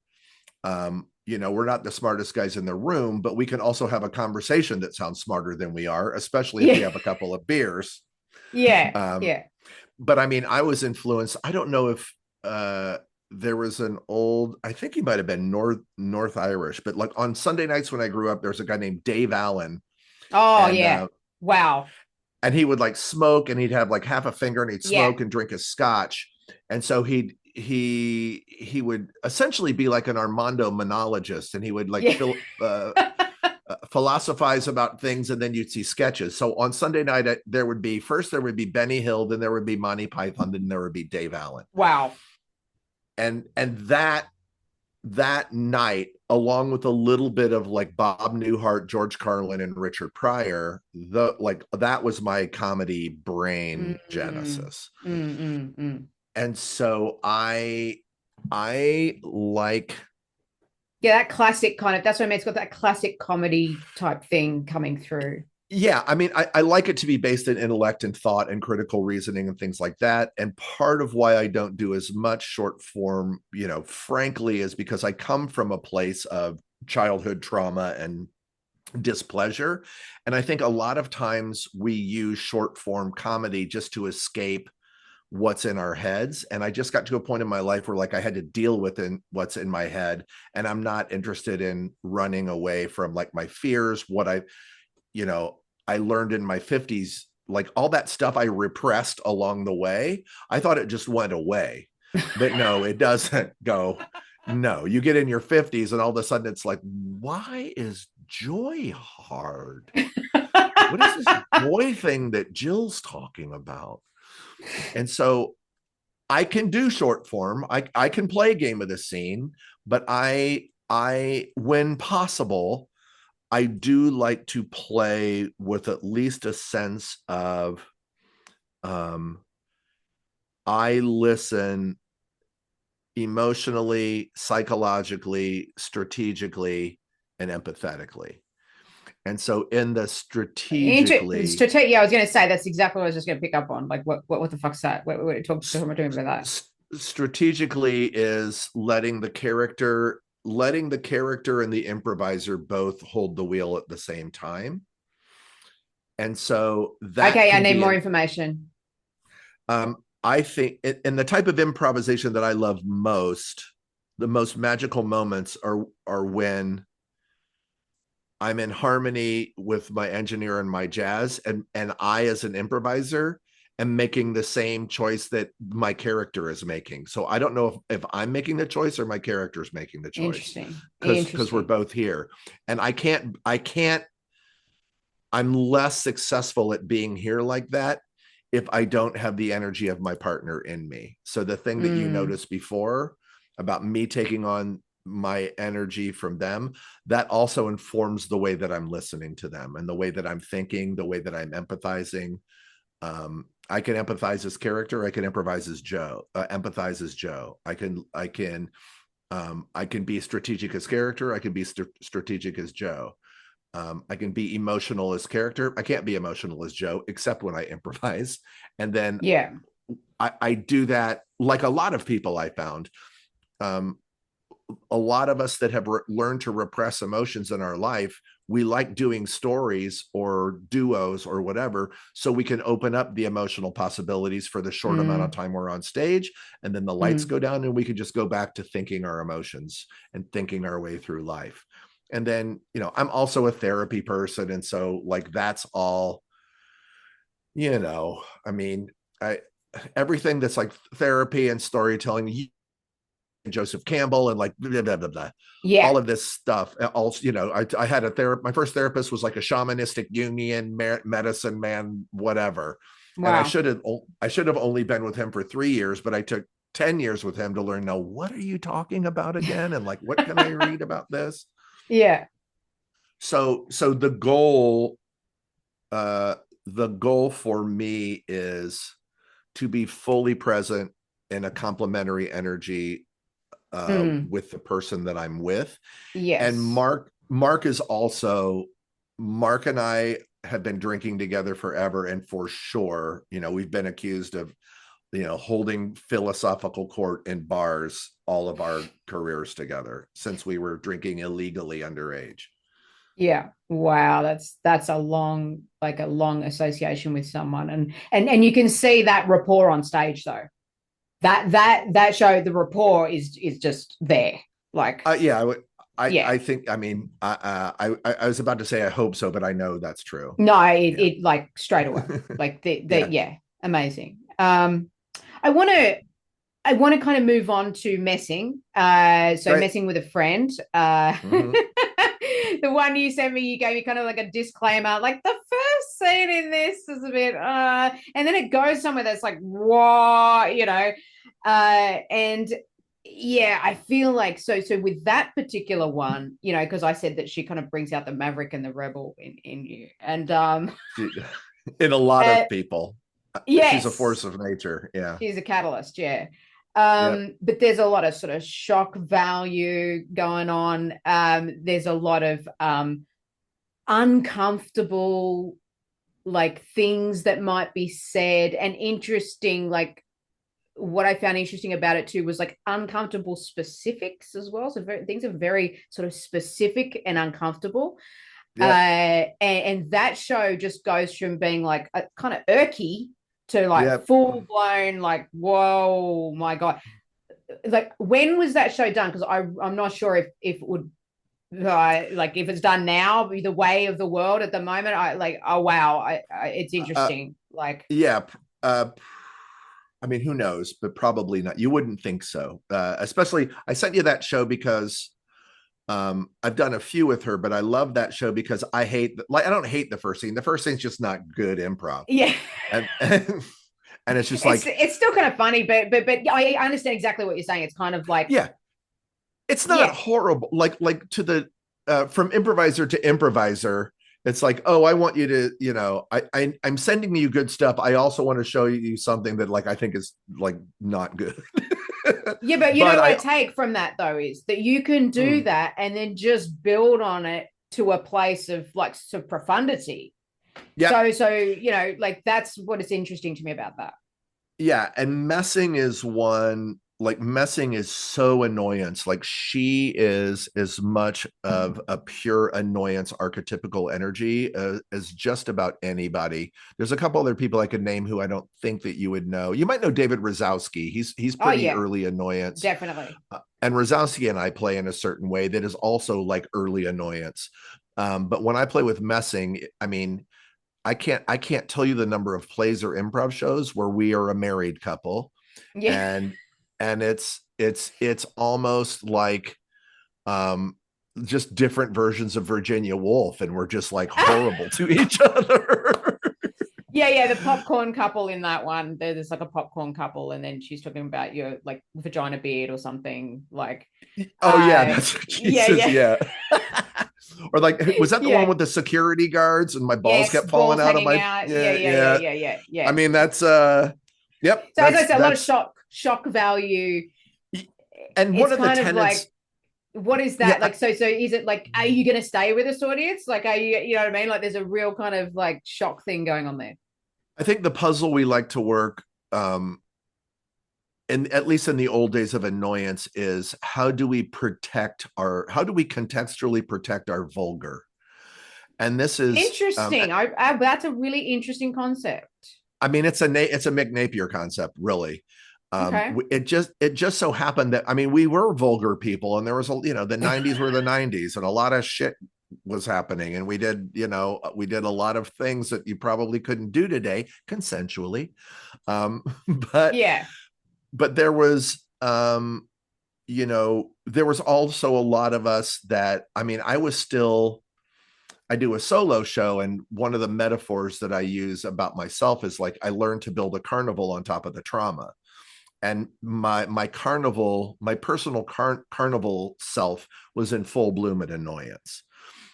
We're not the smartest guys in the room, but we can also have a conversation that sounds smarter than we are, especially if we have a couple of beers. Yeah. But I mean, I was influenced. I don't know if there was I think he might have been North Irish, but like on Sunday nights when I grew up, there's a guy named Dave Allen. Oh, yeah. Wow. And he would like smoke, and he'd have like half a finger, and he'd smoke and drink his scotch. And so he would essentially be like an Armando monologist, and he would like philosophize about things, and then you'd see sketches. So on Sunday night, there would be Benny Hill, then there would be Monty Python, then there would be Dave Allen. Wow. And that night, along with a little bit of like Bob Newhart, George Carlin, and Richard Pryor, that was my comedy brain genesis. And so I like, that classic kind of, that's what I mean. It's got that classic comedy type thing coming through. Yeah, I mean, I like it to be based in intellect and thought and critical reasoning and things like that. And part of why I don't do as much short form, frankly, is because I come from a place of childhood trauma and displeasure. And I think a lot of times we use short form comedy just to escape what's in our heads. And I just got to a point in my life where like I had to deal with what's in my head. And I'm not interested in running away from like my fears, what I learned in my 50s, like all that stuff I repressed along the way. I thought it just went away, but no, it doesn't go. No, you get in your 50s and all of a sudden it's like, why is joy hard? What is this joy thing that Jill's talking about? And so I can do short form. I can play a game of the scene, but I, when possible, I do like to play with at least a sense of, I listen emotionally, psychologically, strategically, and empathetically. And so in the strategically, I was going to say that's exactly what I was just going to pick up on. Like, what the fuck's that? What am I doing about that? Strategically is letting the character and the improviser both hold the wheel at the same time. And so that I need more information. I think in the type of improvisation that I love most, the most magical moments are when I'm in harmony with my engineer and my jazz, and I, as an improviser, am making the same choice that my character is making. So I don't know if I'm making the choice or my character is making the choice, Interesting. because we're both here. And I'm less successful at being here like that if I don't have the energy of my partner in me. So the thing that you noticed before about me taking on my energy from them, that also informs the way that I'm listening to them and the way that I'm thinking, the way that I'm empathizing. I can empathize as character. I can improvise as Joe. Empathize as Joe. I can be strategic as character. I can be strategic as Joe. I can be emotional as character. I can't be emotional as Joe, except when I improvise. And then Yeah. I do that like a lot of people I found. A lot of us that have learned to repress emotions in our life, we like doing stories or duos or whatever, so we can open up the emotional possibilities for the short amount of time we're on stage. And then the lights go down and we can just go back to thinking our emotions and thinking our way through life. And then, I'm also a therapy person. And so like, that's all, I mean, everything that's like therapy and storytelling, Joseph Campbell and like blah, blah, blah, blah. Yeah. All of this stuff. Also, I had my first therapist was like a shamanistic Jungian medicine man, whatever. Wow. And I should have only been with him for 3 years, but I took 10 years with him to learn, now, what are you talking about again? And like, what can I read about this? Yeah. So the goal for me is to be fully present in a complementary energy with the person that I'm with. Yes. And Mark and I have been drinking together forever. And for sure, we've been accused of, holding philosophical court in bars all of our careers together since we were drinking illegally underage. Yeah. Wow. That's a long association with someone. And you can see that rapport on stage though. That show, the rapport is just there. Like, yeah, I think, I mean, I was about to say, I hope so, but I know that's true. No, it like straight away, like yeah, amazing. I want to kind of move on to messing. So Right. Messing with a friend. The one you sent me, you gave me kind of like a disclaimer, like the first scene in this is a bit, and then it goes somewhere that's like, whoa, and yeah, I feel like so with that particular one, because I said that she kind of brings out the maverick and the rebel in you, and in a lot of people. Yes, she's a force of nature. Yeah, she's a catalyst. Yeah. But there's a lot of sort of shock value going on. There's a lot of uncomfortable like things that might be said, and interesting, like what I found interesting about it too was like uncomfortable specifics as well. So things are very sort of specific and uncomfortable. And that show just goes from being like a kind of irky to like full blown, like, whoa, my God. Like, when was that show done? Because I'm not sure if it would, like, if it's done now, the way of the world at the moment. I like, oh wow, it's interesting. I mean, who knows, but probably not. You wouldn't think so. Especially, I sent you that show because I've done a few with her, but I love that show because I don't hate the first scene. The first scene's just not good improv. Yeah. And it's just like, it's still kind of funny, but I understand exactly what you're saying. It's kind of like, yeah, it's not horrible. Like to the from improviser to improviser, it's like, oh, I want you to, I'm sending you good stuff. I also want to show you something that like I think is like not good. Yeah, but know what I take from that though is that you can do that and then just build on it to a place of like sort of profundity. Yeah. So like that's what is interesting to me about that. Yeah, and messing is one, like messing is so annoyance. Like she is as much of a pure annoyance archetypical energy as just about anybody. There's a couple other people I could name who I don't think that you would know. You might know David Rosowski. He's pretty early annoyance. Definitely. And Rosowski and I play in a certain way that is also like early annoyance. But when I play with messing, I mean, I can't tell you the number of plays or improv shows where we are a married couple, Yeah. and it's almost like just different versions of Virginia Woolf, and we're just like horrible to each other. Yeah, the popcorn couple in that one. There's like a popcorn couple, and then she's talking about your like vagina beard or something. Like, Oh yeah, that's yeah, Jesus, yeah. Or like, was that the one yeah, with the security guards and my balls yes, kept falling balls out of hanging my out. Yeah, yeah, yeah, yeah, yeah. yeah, yeah, I yeah. mean, that's yep, So as I said, a lot of that's shock value. and one It's of the kind of tenets, like, what is that yeah, like? So is it like, are you going to stay with this audience? Like, are you, you know what I mean? Like, there's a real kind of like shock thing going on there. I think the puzzle we like to work, and at least in the old days of annoyance, is how do we contextually protect our vulgar? And this is, Interesting. That's a really interesting concept. I mean, it's a Mick Napier concept, really. Okay. It just so happened that, I mean, we were vulgar people, and there was the 90s were the 90s, and a lot of shit was happening, and we did a lot of things that you probably couldn't do today consensually. um but Yeah. but there was there was also a lot of us that, I mean, I do a solo show, and one of the metaphors that I use about myself is like, I learned to build a carnival on top of the trauma. And my personal carnival self was in full bloom at annoyance.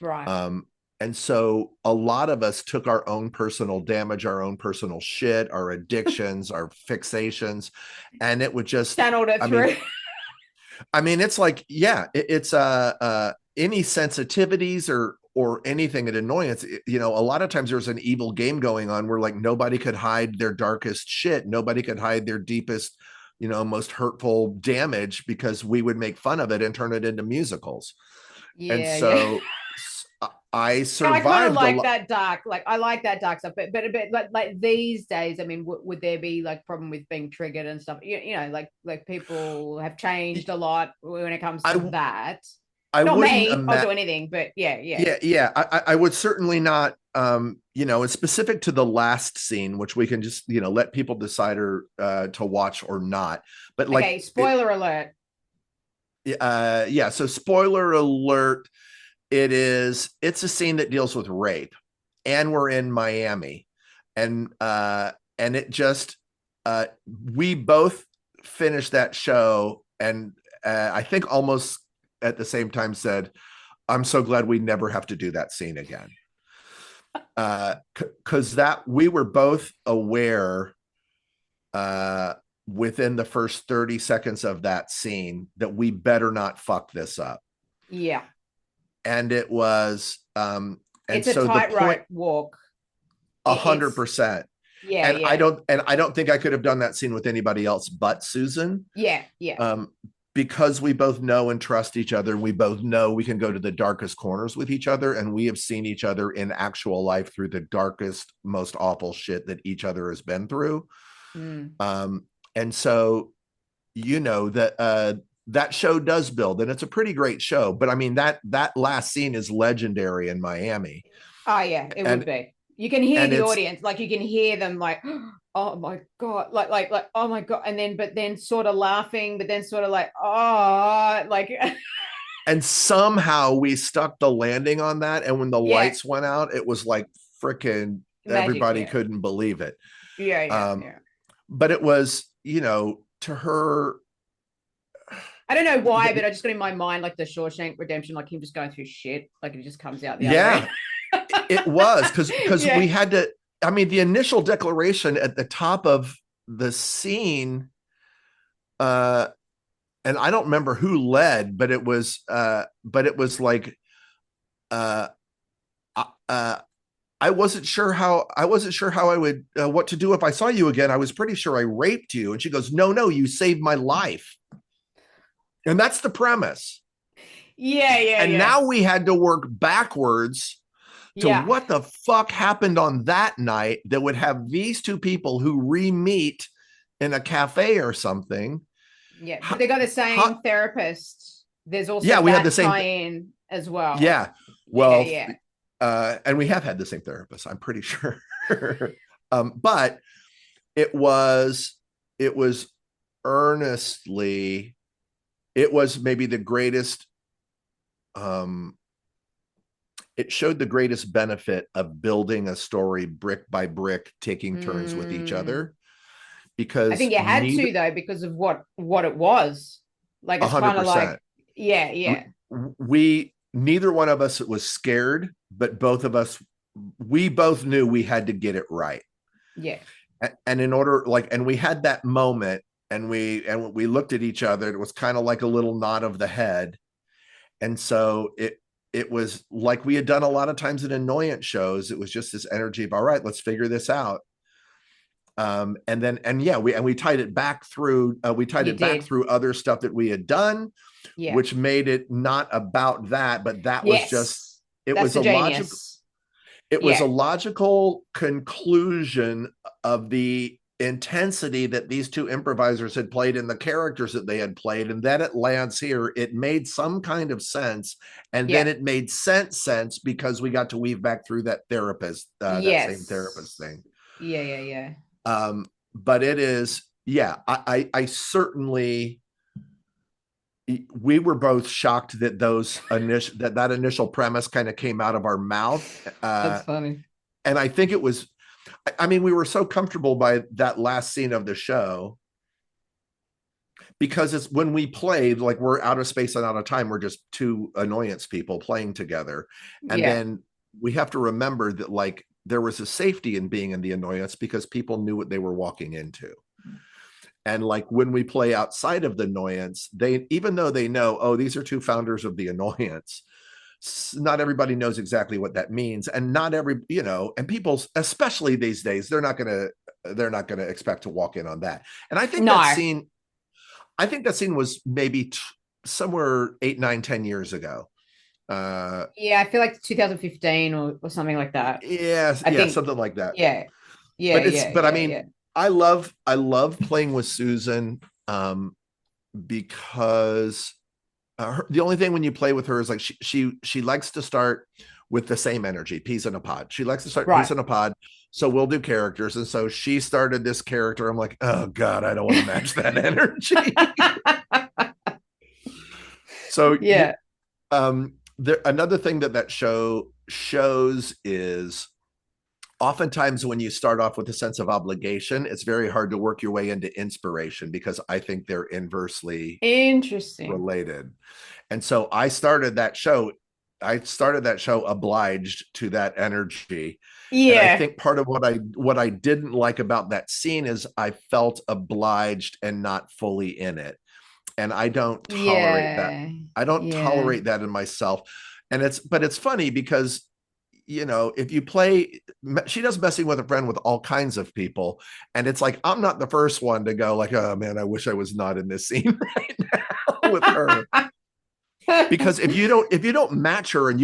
Right. And so a lot of us took our own personal damage, our own personal shit, our addictions, our fixations, and it would just, Channeled it I mean, through. it's like, yeah, it's any sensitivities or anything at annoyance. A lot of times there's an evil game going on where like nobody could hide their darkest shit, nobody could hide their deepest, most hurtful damage, because we would make fun of it and turn it into musicals. And Yeah, yeah. so I Yeah, I kind of survived a like lot. that dark. Like I like that dark stuff, but like these days, I mean, would there be like problem with being triggered and stuff? Like people have changed a lot when it comes to I that. I Not wouldn't me. I'll imagine. do anything, but yeah, yeah. Yeah. I would certainly not. It's specific to the last scene, which we can just let people decide or to watch or not. But like Okay, spoiler alert. yeah. So spoiler alert. It's a scene that deals with rape, and we're in Miami, and it just we both finished that show, and I think almost at the same time said, I'm so glad we never have to do that scene again. Because that we were both aware within the first 30 seconds of that scene that we better not fuck this up. Yeah. And it was and It's a so the point tightrope walk. It's 100%. yeah, And yeah. I don't think I could have done that scene with anybody else but Susan. Yeah, yeah. Because we both know and trust each other, and we both know we can go to the darkest corners with each other, and we have seen each other in actual life through the darkest, most awful shit that each other has been through. Mm. And so that show does build, and it's a pretty great show. But I mean, that last scene is legendary in Miami. Oh yeah, it would and be. You can hear and the it's audience, like you can hear them like, oh my God, like, oh my God. And then, but then sort of laughing, but then sort of like, oh, like, and somehow we stuck the landing on that. And when the yeah, lights went out, it was like freaking magic. everybody Yeah. couldn't believe it. Yeah, yeah, Um, yeah. but it was, to her, I don't know why, but I just got in my mind like the Shawshank Redemption, like him just going through shit, like it just comes out the other yeah, end. it was because Yeah. we had to. I mean, the initial declaration at the top of the scene, and I don't remember who led, but it was like, uh, I wasn't sure how I would what to do if I saw you again. I was pretty sure I raped you, and she goes, "No, you saved my life," and that's the premise. Yeah, yeah, And yeah. now we had to work backwards to Yeah. what the fuck happened on that night that would have these two people who re-meet in a cafe or something. Yeah. But they got the same therapist. There's also Yeah, we had the that same. tie-in as well. Yeah, Yeah, Well, yeah. and we have had the same therapist, I'm pretty sure. But it was it was earnestly, it was maybe the greatest, um it showed the greatest benefit of building a story brick by brick, taking turns with each Mm. other, I because think you had neither to though because of what it was. Like a it's hundred kind of like, percent yeah, yeah, we neither one of us was scared, but both of us, we both knew we had to get it right. yeah, And in order, like, and we had that moment, and we looked at each other, it was kind of like a little nod of the head. And so it was like we had done a lot of times in annoyance shows. It was just this energy of, all right, let's figure this out. And then, and yeah, we tied it back through, you did. other stuff that we had done, Yeah. which made it not about that, but that was just, Yes. it That's was the a logical, genius. it was a Yeah. logical conclusion of the intensity that these two improvisers had played in the characters that they had played. And then it lands here. It made some kind of sense. And then Yeah. it made sense because we got to weave back through that therapist, that same therapist Yes. thing. Yeah, yeah, yeah. But it is, yeah, I certainly, we were both shocked that that initial premise kind of came out of our mouth. That's funny. And I think it was, I mean, we were so comfortable by that last scene of the show because it's when we played, like, we're out of space and out of time. We're just two annoyance people playing together. And Yeah. then we have to remember that, like, there was a safety in being in the annoyance because people knew what they were walking into. And like when we play outside of the annoyance, they, even though they know, oh, these are two founders of the annoyance, not everybody knows exactly what that means. And not every, and people, especially these days, they're not going to expect to walk in on that. And No. I think that scene was maybe somewhere 8, 9, 10 years ago. Yeah, I feel like 2015 or something like that. Yeah, I yeah, think, something like that. yeah. Yeah, But yeah, but I yeah, mean, yeah. I love playing with Susan, because the only thing when you play with her is, like, she likes to start with the same energy, peas in a pod. She likes to start peas Right. in a pod. So we'll do characters, and so she started this character. I'm like, oh god, I don't want to match that energy. So Yeah. another thing that show shows is, oftentimes when you start off with a sense of obligation, it's very hard to work your way into inspiration because I think they're inversely Interesting. related. And so I started that show obliged to that energy. And I Yeah. think part of what I didn't like about that scene is I felt obliged and not fully in it. And I don't tolerate that. Yeah. I don't Yeah. tolerate that in myself. But it's funny because, if you play, she does messing with a friend with all kinds of people. And it's like, I'm not the first one to go like, oh man, I wish I was not in this scene right now with her. Because if you don't match her, and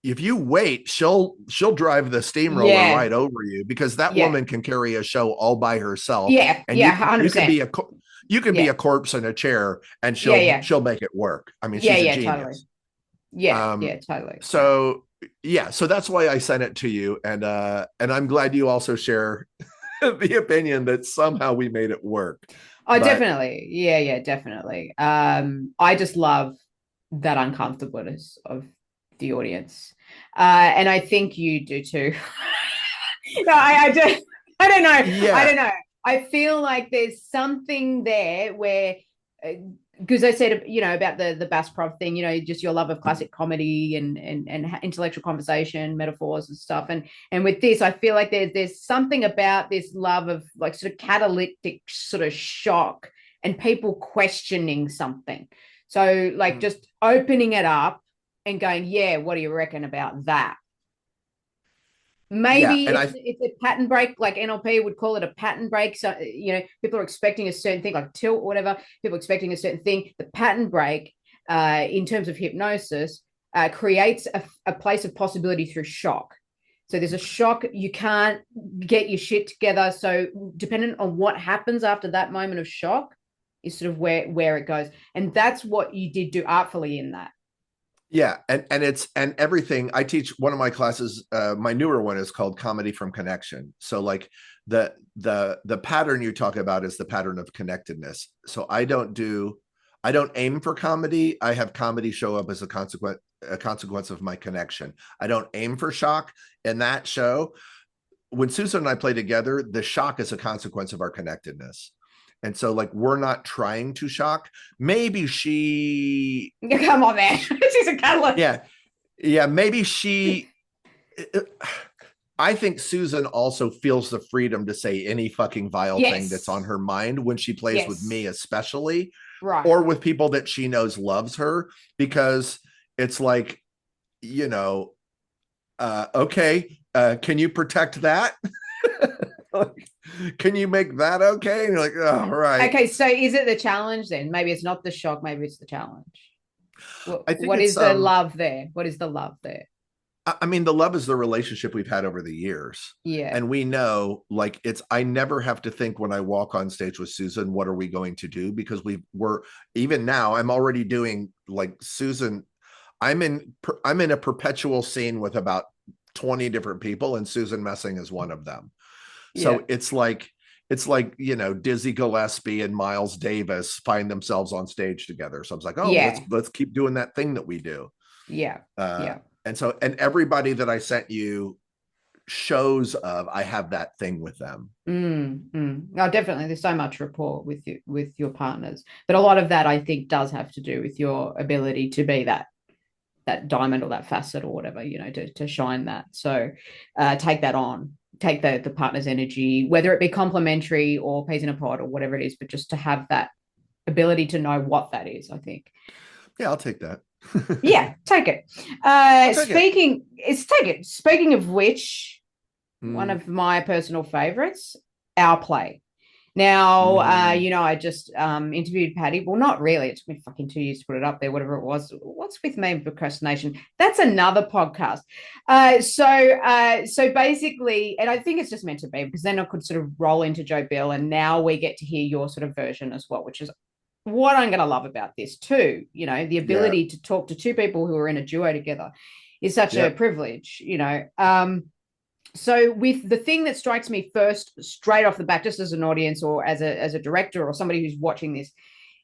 if you wait, she'll drive the steamroller Yeah. right over you, because that Yeah. woman can carry a show all by herself. Yeah. And Yeah. you can 100%. be a Yeah. corpse in a chair, and Yeah. she'll Yeah. she'll make it work. I mean, Yeah. she's a Yeah. Totally. genius. Yeah. Um, Yeah. Totally. so yeah, so that's why I sent it to you, and I'm glad you also share the opinion that somehow we made it work. Oh, But definitely. Yeah. Yeah. Definitely. I just love that uncomfortableness of the audience. And I think you do too. No, I just, I don't know. I yeah, don't know. I feel like there's something there where, because I said, about the Bassprov thing, just your love of classic comedy and intellectual conversation, metaphors and stuff, and with this, I feel like there's something about this love of like sort of catalytic sort of shock and people questioning something. So like just opening it up and going, yeah, what do you reckon about that? yeah, Maybe and it's a pattern break, like NLP would call it a pattern break. So people are expecting a certain thing, like tilt or whatever. People are expecting a certain thing. The pattern break, in terms of hypnosis, creates a place of possibility through shock. So there's a shock, you can't get your shit together. So dependent on what happens after that moment of shock is sort of where it goes. And that's what you did do artfully in that. Yeah, and everything. I teach one of my classes, my newer one is called Comedy from Connection. So like the pattern you talk about is the pattern of connectedness. So I don't aim for comedy. I have comedy show up as a consequence of my connection. I don't aim for shock in that show. When Susan and I play together, the shock is a consequence of our connectedness. And so like we're not trying to shock. Maybe she Come on, man. She's a catalyst. yeah, maybe she I think Susan also feels the freedom to say any fucking vile thing that's on her mind when she plays with me, especially, right, or with people that she knows loves her, because it's like, you know, okay, can you protect that? Can you make that okay? And you're like, oh, right. Okay, so is it the challenge then? Maybe it's not the shock, maybe it's the challenge. I think what is the love there? What is the love there? I mean, the love is the relationship we've had over the years. Yeah. And we know, like, I never have to think when I walk on stage with Susan, what are we going to do? Because we're, even now, I'm already doing, like, Susan, I'm in a perpetual scene with about 20 different people, and Susan Messing is one of them. So it's like, you know, Dizzy Gillespie and Miles Davis find themselves on stage together. So I was like, oh, let's keep doing that thing that we do. Yeah. And so, and everybody that I sent you shows of, I have that thing with them. Oh, definitely. There's so much rapport with your partners, but a lot of that I think does have to do with your ability to be that diamond or that facet or whatever, you know, to shine that. So take that on, take the partner's energy, whether it be complimentary or peas in a pod or whatever it is, but just to have that ability to know what that is, I think. Yeah, I'll take that. Yeah, take it. Speaking of which, one of my personal favorites, Our Play. Now, you know, I just interviewed Patti. Well, not really. It took me fucking 2 years to put it up there, whatever it was. What's with me and procrastination? That's another podcast. So basically, and I think it's just meant to be, because then I could sort of roll into Joe Bill, and now we get to hear your sort of version as well, which is what I'm going to love about this too. You know, the ability to talk to two people who are in a duo together is such a privilege, you know. So with the thing that strikes me first, straight off the bat, just as an audience or as a director or somebody who's watching this,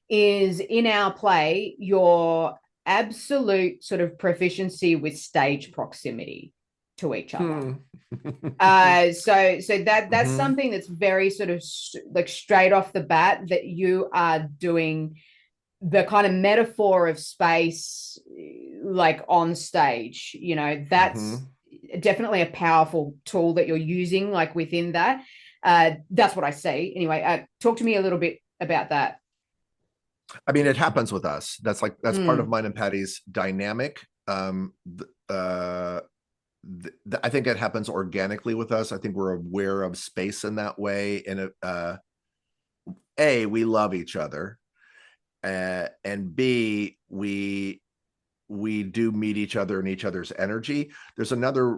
is in Our Play, your absolute sort of proficiency with stage proximity to each other. So that's something that's very sort of like straight off the bat, that you are doing the kind of metaphor of space, like on stage, you know, that's definitely a powerful tool that you're using, like within that. That's what I see anyway. Talk to me a little bit about that. I mean, it happens with us. That's part of mine and Patti's dynamic. I think it happens organically with us. I think we're aware of space in that way. And A, we love each other. And B, we do meet each other in each other's energy. There's another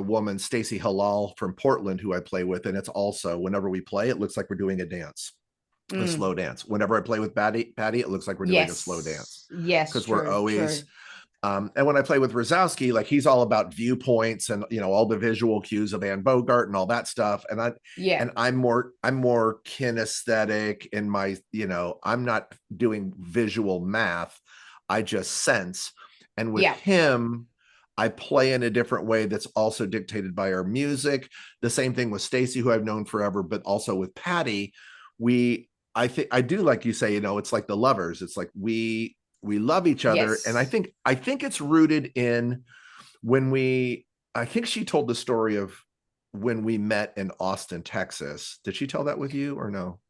woman, Stacy Halal from Portland, who I play with. And it's also, whenever we play, it looks like we're doing a dance. A slow dance. Whenever I play with Patti, it looks like we're doing a slow dance. Yes, because we're always and when I play with Rosowski, like, he's all about viewpoints and, you know, all the visual cues of Van Bogart and all that stuff. And I'm more kinesthetic in my, you know, I'm not doing visual math. I just sense. And with him, I play in a different way that's also dictated by our music. The same thing with Stacy, who I've known forever, but also with Patti, I think I do, like you say, you know, it's like the lovers. It's like we love each other. And I think it's rooted in I think she told the story of when we met in Austin, Texas. Did she tell that with you or no?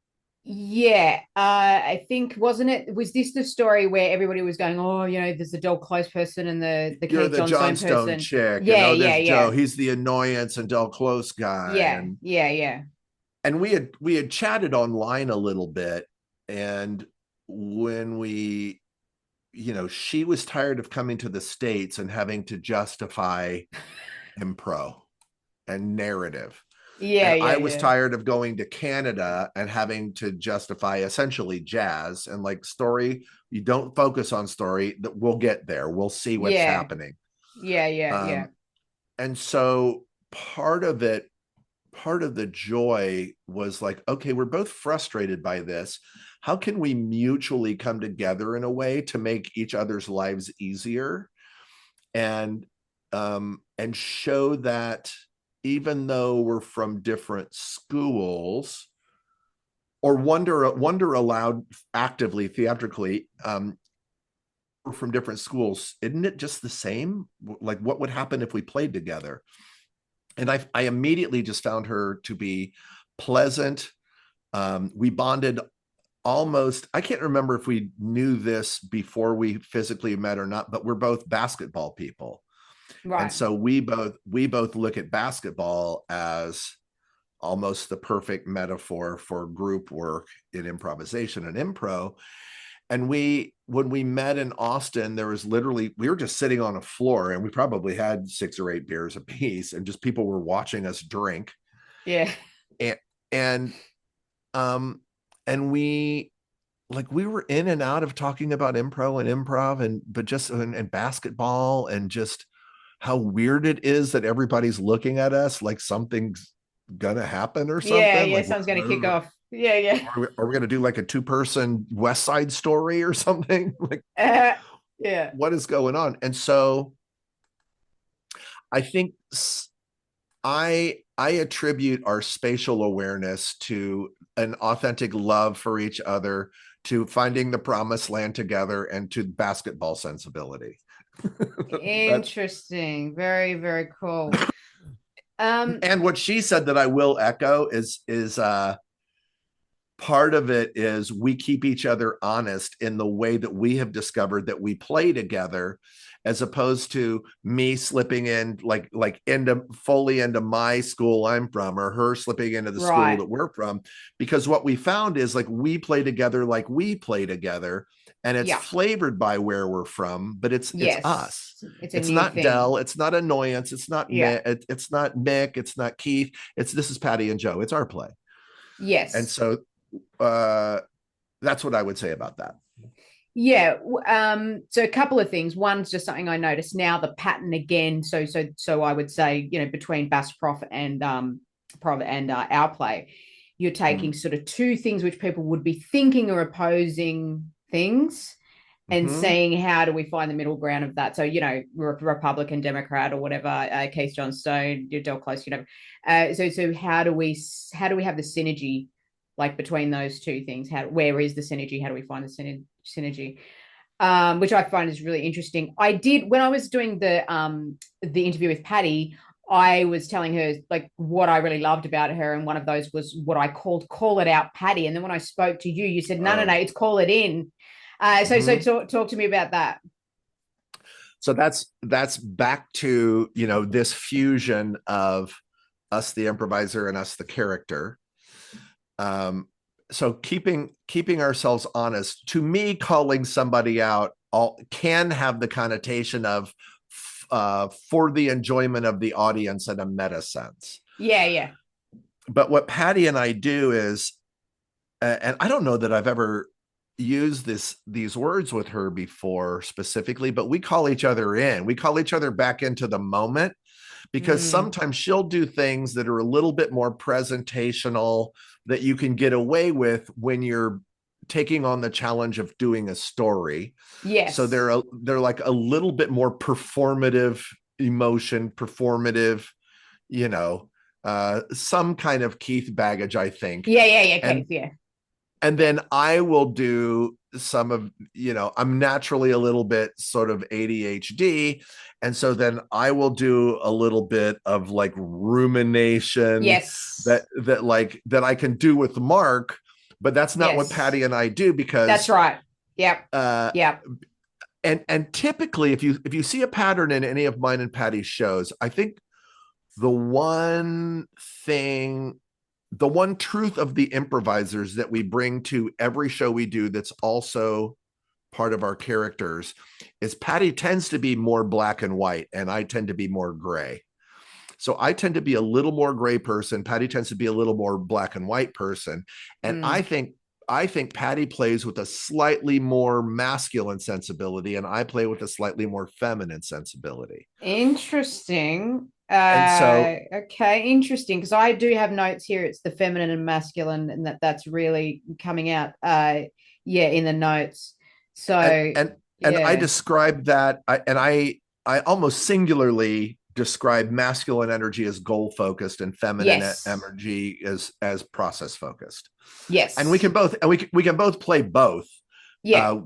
Yeah, I think, was this the story where everybody was going, oh, you know, there's the Del Close person and the You're Keith the John Stone person. chick. Yeah, and, there's Joe. He's the annoyance and Del Close guy. Yeah. And we had chatted online a little bit, and when we, you know, she was tired of coming to the States and having to justify improv and narrative. Yeah, And yeah, I was yeah. tired of going to Canada and having to justify essentially jazz and like story. You don't focus on story, that we'll get there. We'll see what's Yeah. happening. Yeah, yeah, yeah. Um, and so part of it, part of the joy was like, okay, we're both frustrated by this. How can we mutually come together in a way to make each other's lives easier? And show that even though we're from different schools, or wonder aloud actively theatrically, we're from different schools, isn't it just the same? Like, what would happen if we played together? And I immediately just found her to be pleasant. We bonded almost, I can't remember if we knew this before we physically met or not, but we're both basketball people. And Right. so we both look at basketball as almost the perfect metaphor for group work in improvisation and improv. And when we met in Austin, there was literally, we were just sitting on a floor and we probably had 6 or 8 beers apiece, and just people were watching us drink. Yeah. And and um and we were in and out of talking about improv and but just and basketball, and just how weird it is that everybody's looking at us like something's gonna happen or Yeah, something. yeah. Like, Someone's gonna kick off. Yeah, yeah. are we gonna do like a 2-person West Side Story or something? Like, Uh, yeah. what is going on? And so I think I attribute our spatial awareness to an authentic love for each other, to finding the promised land together, and to basketball sensibility. That's Interesting. Very, very cool. and what she said that I will echo is part of it is we keep each other honest in the way that we have discovered that we play together, as opposed to me slipping in like into fully into my school I'm from, or her slipping into the school right. that we're from. Because what we found is, like, we play together like we play together, and it's Yeah. flavored by where we're from, but it's us. Yes. It's a It's new not thing. Dell, it's not Annoyance, it's not Yeah. It's not Mick, it's not Keith. It's This is Patty and Joe. It's our play. And Yes. so uh that's what I would say about that. Yeah. So a couple of things. One's just something I noticed now, the pattern again. So I would say, between Bassprov and Prov and our play, you're taking Mm. sort of two things which people would be thinking are opposing things, and Mm-hmm. seeing how do we find the middle ground of that. So, Republican, Democrat, or whatever, Keith Johnstone, Del Close, so how do we have the synergy, like, between those two things? Where is the synergy? How do we find the synergy? Which I find is really interesting. I did, when I was doing the interview with Patti, I was telling her like what I really loved about her, and one of those was what I called "call it out, Patti." And then when I spoke to you, you said, "No, no, no, Oh. it's call it in." So Mm-hmm. talk to me about that. So that's back to, this fusion of us the improviser and us the character. So keeping ourselves honest. To me, calling somebody out all can have the connotation of for the enjoyment of the audience in a meta sense. Yeah, yeah, But what Patty and I do is, and I don't know that I've ever used these words with her before specifically, but we call each other in. We call each other back into the moment, because mm, sometimes she'll do things that are a little bit more presentational, that you can get away with when you're taking on the challenge of doing a story. So yes, they're like a little bit more performative emotion, performative, you know, some kind of Keith baggage, I think. yeah, yeah, yeah, And Keith, yeah, and then I will do some of, I'm naturally a little bit sort of ADHD. And so then I will do a little bit of like rumination yes, that I can do with Mark, but that's not what yes, Patty and I do, that's because right. Yep, uh yep, and typically if you see a pattern in any of mine and Patty's shows, I think the one thing the one truth of the improvisers that we bring to every show we do, that's also part of our characters, is Patty tends to be more black and white and I tend to be more gray. So I tend to be a little more gray person. Patti tends to be a little more black and white person. And I think Patti plays with a slightly more masculine sensibility, and I play with a slightly more feminine sensibility. Interesting. And so, Okay, interesting. Because I do have notes here. It's the feminine and masculine, and that's really coming out. Yeah, in the notes. and So and and I yeah. describe that, I almost singularly describe masculine energy as goal focused and feminine Yes. energy as process focused. And we can Yes. both and we can both play both. Yeah.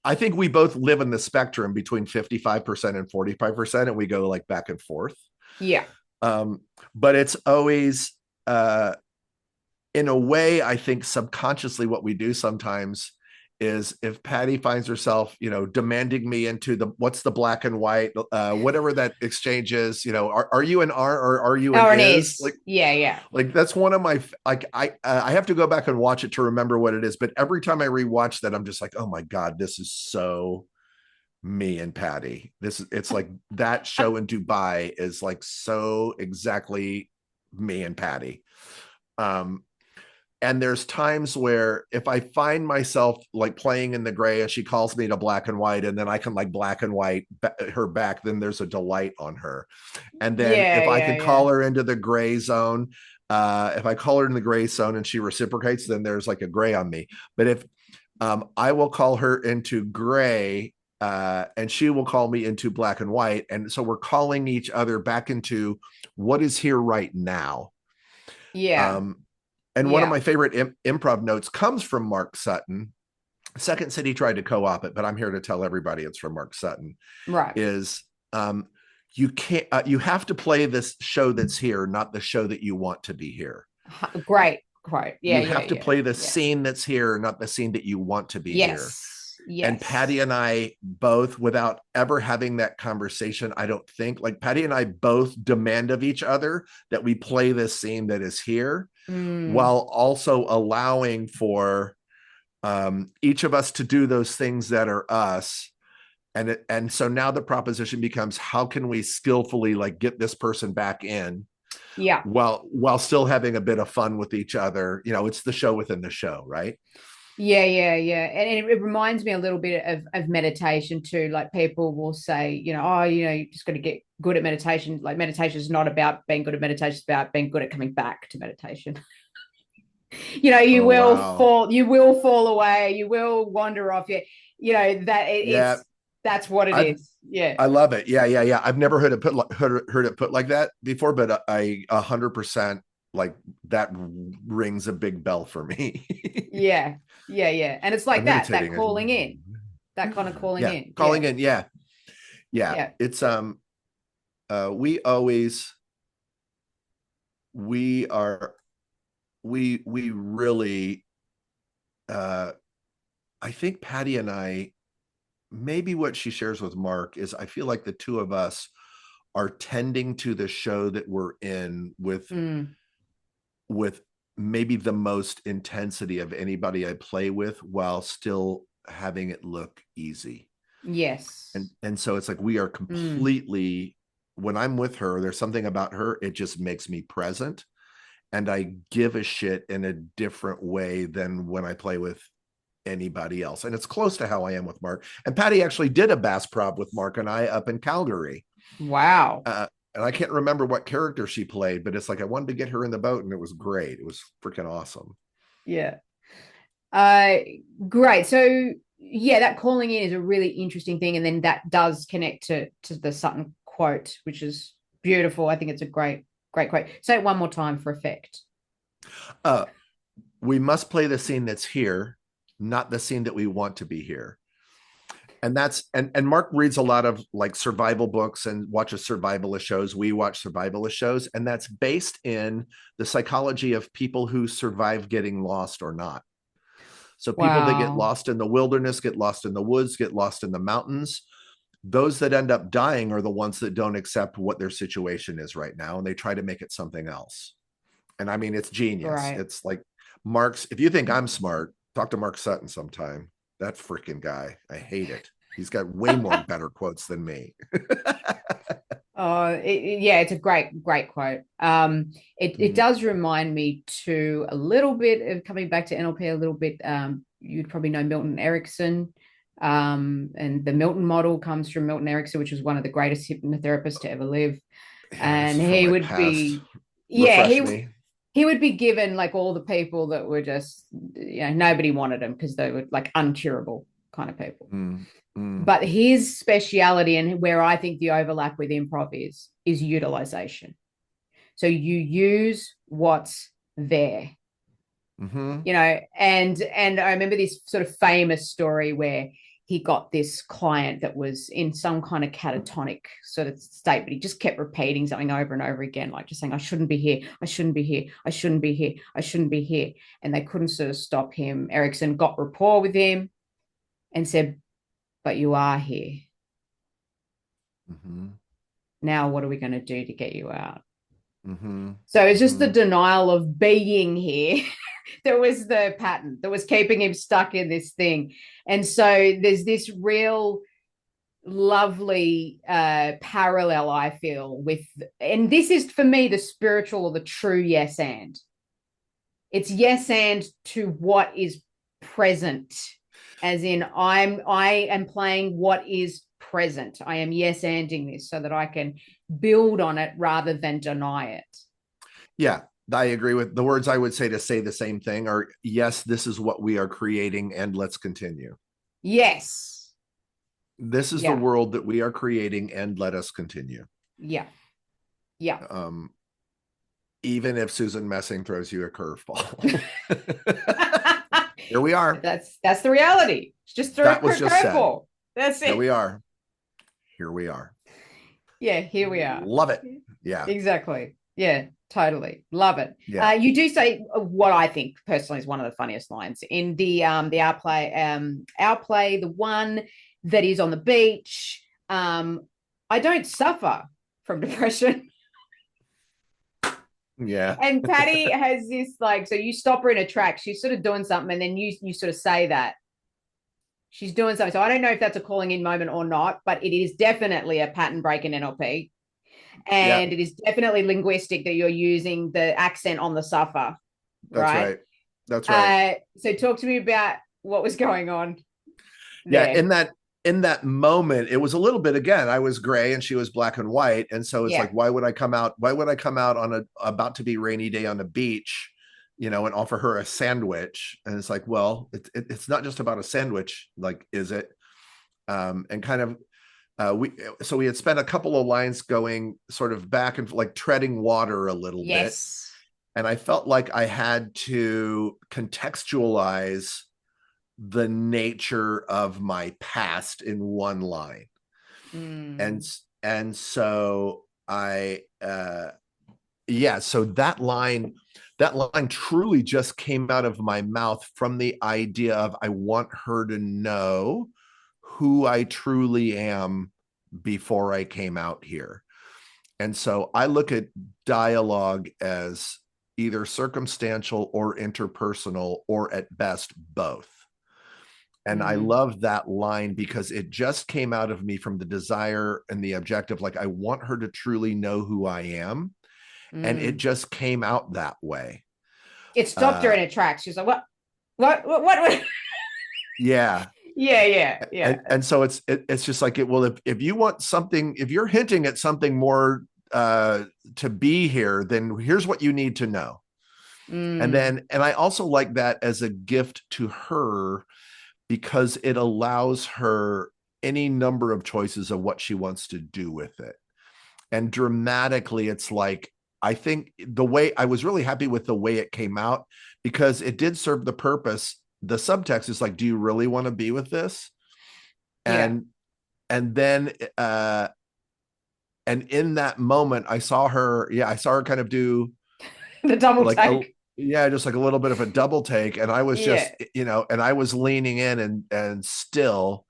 I think we both live in the spectrum between 55% and 45%, and we go like back and forth. Yeah. Um, but it's always, in a way, I think subconsciously what we do sometimes is, if Patti finds herself, demanding me into what's the black and white, whatever that exchange is, are you an R or are you an Or an is? is. Yeah, yeah. Like that's one of my, like, I have to go back and watch it to remember what it is. But every time I rewatch that, I'm just like, oh my God, this is so me and Patti. It's like that show in Dubai is like so exactly me and Patti. Um, and there's times where if I find myself like playing in the gray and she calls me to black and white, and then I can like black and white her back, then there's a delight on her. And then Yeah, if I yeah, can yeah. call her into the gray zone, if I call her in the gray zone and she reciprocates, then there's like a gray on me. But if I will call her into gray, and she will call me into black and white. And so we're calling each other back into what is here right now. Yeah. Um, and one of Yeah. my favorite improv notes comes from Mark Sutton. Second City tried to co-op it, but I'm here to tell everybody it's from Mark Sutton. Right. Is you can't you have to play this show that's here, not the show that you want to be here. Great. Great. Yeah, You yeah, have to yeah. play the Yeah. scene that's here, not the scene that you want to be here. Yes. And Yes. Patti and I both, without ever having that conversation, I don't think, like, Patti and I both demand of each other that we play this scene that is here, Mm. while also allowing for each of us to do those things that are us. And so now the proposition becomes, how can we skillfully like get this person back in Yeah. while still having a bit of fun with each other. It's the show within the show, right? Yeah, yeah, yeah. And it reminds me a little bit of meditation too. Like people will say, oh, you just got to get good at meditation. Like meditation is not about being good at meditation, it's about being good at coming back to meditation. You Oh, will wow. fall, you will fall away, you will wander off. That Yeah, that's what it i is. Yeah. I love it. Yeah, yeah, yeah. I've never heard it put like that before, but I 100%, like, that rings a big bell for me. Yeah. Yeah. Yeah. And it's like I'm that meditating. calling in, that kind of calling Yeah, in. Yeah. calling in. Yeah, yeah. Yeah. It's we always we are we really, uh I think Patti and I, maybe what she shares with Mark is, I feel like the two of us are tending to the show that we're in Mm. with maybe the most intensity of anybody I play with, while still having it look easy. Yes. And so it's like we are Mm. completely, when I'm with her, there's something about her, it just makes me present, and I give a shit in a different way than when I play with anybody else. And it's close to how I am with Mark. And Patti actually did a Bassprov with Mark and I up in Calgary. Wow. And I can't remember what character she played, but it's like I wanted to get her in the boat, and it was great. It was freaking awesome. Yeah. Uh, Great. So yeah, that calling in is a really interesting thing, and then that does connect to the Sutton quote, which is beautiful. I think it's a great quote. Say it one more time for effect. Uh, we must play the scene that's here, not the scene that we want to be here. And that's and Mark reads a lot of like survival books and watches survivalist shows. We watch survivalist shows, and that's based in the psychology of people who survive getting lost or not. So people that get Wow. lost in the wilderness, get lost in the woods, get lost in the mountains, those that end up dying are the ones that don't accept what their situation is right now, and they try to make it something else. And I mean, it's genius. Great. It's like, Mark's, if you think I'm smart, talk to Mark Sutton sometime. That freaking guy, I hate it. He's got way more better quotes than me. Yeah, it's a great quote. It Mhm. does remind me to a little bit of coming back to NLP a little bit. You'd probably know Milton Erickson. And the Milton model comes from Milton Erickson, which was one of the greatest hypnotherapists to ever live. Yeah, this And is from he my would past. be, yeah, Refresh me. he would be given like all the people that were just, nobody wanted him because they were like uncurable kind of people. Mm, mm, But his speciality, and where I think the overlap with improv is utilization. So you use what's there, hmm and I remember this sort of famous story where he got this client that was in some kind of catatonic sort of state, but he just kept repeating something over and over again, like just saying, I shouldn't be here, I shouldn't be here, I shouldn't be here, I shouldn't be here. And they couldn't sort of stop him. Erickson got rapport with him and said, but you are here. hmm Now what are we going to do to get you out? hmm So it's just the hmm denial of being here that was the pattern that was keeping him stuck in this thing. And so there's this real lovely parallel, I feel, with, and this is for me the spiritual or the true yes and. It's yes and to what is present, as in I am playing what is present. I am yes anding this so that I can build on it rather than deny it. Yeah, I agree with the words I would say the same thing are yes, this is what we are creating, and let's continue. Yes. This is the Yeah. world that we are creating, and let us continue. Yeah. Yeah. Um, even if Susan Messing throws you a curveball. Here we are. That's the reality. Just throw a That was just said. curveball. That's Here it. we are. Here we are. Yeah, here we are. Love it. Yeah. Exactly. Yeah, totally. Love it. Yeah. You do say what I think personally is one of the funniest lines in the our play, the one that is on the beach. I don't suffer from depression. Yeah. And Patti has this like, so you stop her in a track, she's sort of doing something, and then you sort of say that she's doing something. So I don't know if that's a calling in moment or not, but it is definitely a pattern break in NLP. Yeah. And it is definitely linguistic that you're using the accent on the suffer, That's right? right. That's right. So talk to me about what was going on Yeah. there. In that moment, it was a little bit again, I was gray and she was black and white. And so it's like, Yeah. why would I come out? Why would I come out on a about to be rainy day on the beach, and offer her a sandwich? And it's like, well, it's not just about a sandwich, like, is it? And kind of we had spent a couple of lines going sort of back and like treading water a little bit. Yes. And I felt like I had to contextualize the nature of my past in one line. and Mm. and so I so that line truly just came out of my mouth from the idea of I want her to know who I truly am before I came out here. And so I look at dialogue as either circumstantial or interpersonal, or at best both. And I Mm. love that line because it just came out of me from the desire and the objective. Like, I want her to truly know who I am. And it Mm. just came out that way. It stopped her in a track. She was like, what? Yeah. Yeah. And so it's just like, if you want something, if you're hinting at something more to be here, then here's what you need to know. Mm. And I also like that as a gift to her, because it allows her any number of choices of what she wants to do with it. And dramatically, it's like, I think the way I was really happy with the way it came out, because it did serve the purpose. The subtext is like, do you really want to be with this? Yeah. And then and in that moment, I saw her kind of do The double like take. just like a little bit of a double take. And I was Yeah. just, and I was leaning in and still,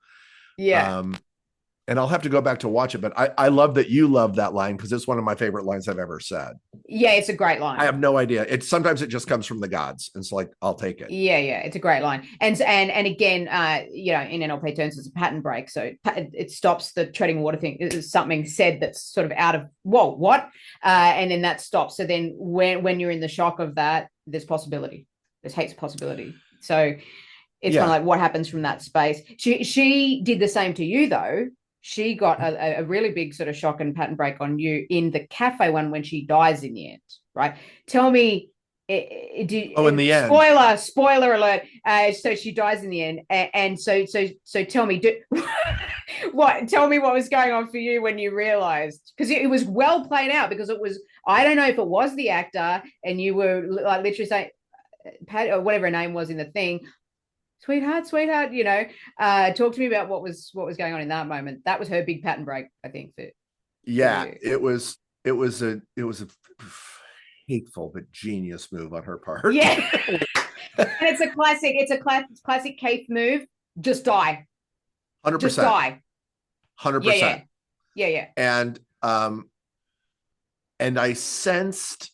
Yeah. um, And I'll have to go back to watch it, but I love that you love that line because it's one of my favorite lines I've ever said. Yeah, it's a great line. I have no idea. Sometimes it just comes from the gods. It's like, I'll take it. Yeah, it's a great line. And again, in NLP terms, it's a pattern break. So it stops the treading water thing. It's something said that's sort of out of, whoa, what? And then that stops. So then when you're in the shock of that, there's possibility. There's heaps of possibility. So it's kind of like what happens from that space. She did the same to you, though. She got a really big sort of shock and pattern break on you in the cafe one when she dies in the end, right? Tell me, in the end. Spoiler alert. So she dies in the end, and so tell me, tell me what was going on for you when you realized, because it was well played out, because it was, I don't know if it was the actor and you were like literally saying, Pat, or whatever her name was in the thing, sweetheart, talk to me about what was going on in that moment. That was her big pattern break, I think. It was a hateful but genius move on her part. Yeah. And it's a classic Keith move. Just die. 100%. Just die. 100%. Yeah. And I sensed,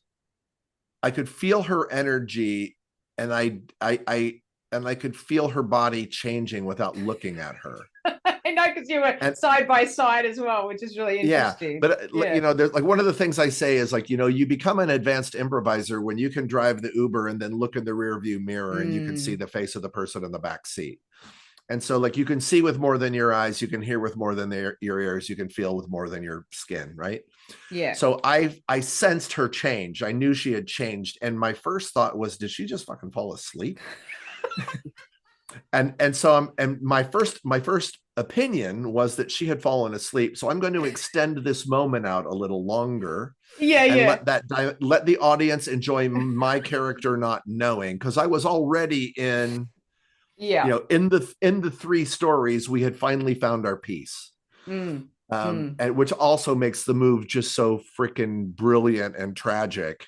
I could feel her energy, and I could feel her body changing without looking at her. I know, because you were side by side as well, which is really interesting. There's like, one of the things I say is like, you become an advanced improviser when you can drive the Uber and then look in the rear view mirror and you can see the face of the person in the back seat. And so like, you can see with more than your eyes, you can hear with more than your ears, you can feel with more than your skin, right? Yeah. So I sensed her change. I knew she had changed. And my first thought was, did she just fucking fall asleep? and so my first opinion was that she had fallen asleep. So I'm going to extend this moment out a little longer. Let the audience enjoy my character not knowing, because I was already in in the three stories we had finally found our piece. And which also makes the move just so freaking brilliant and tragic.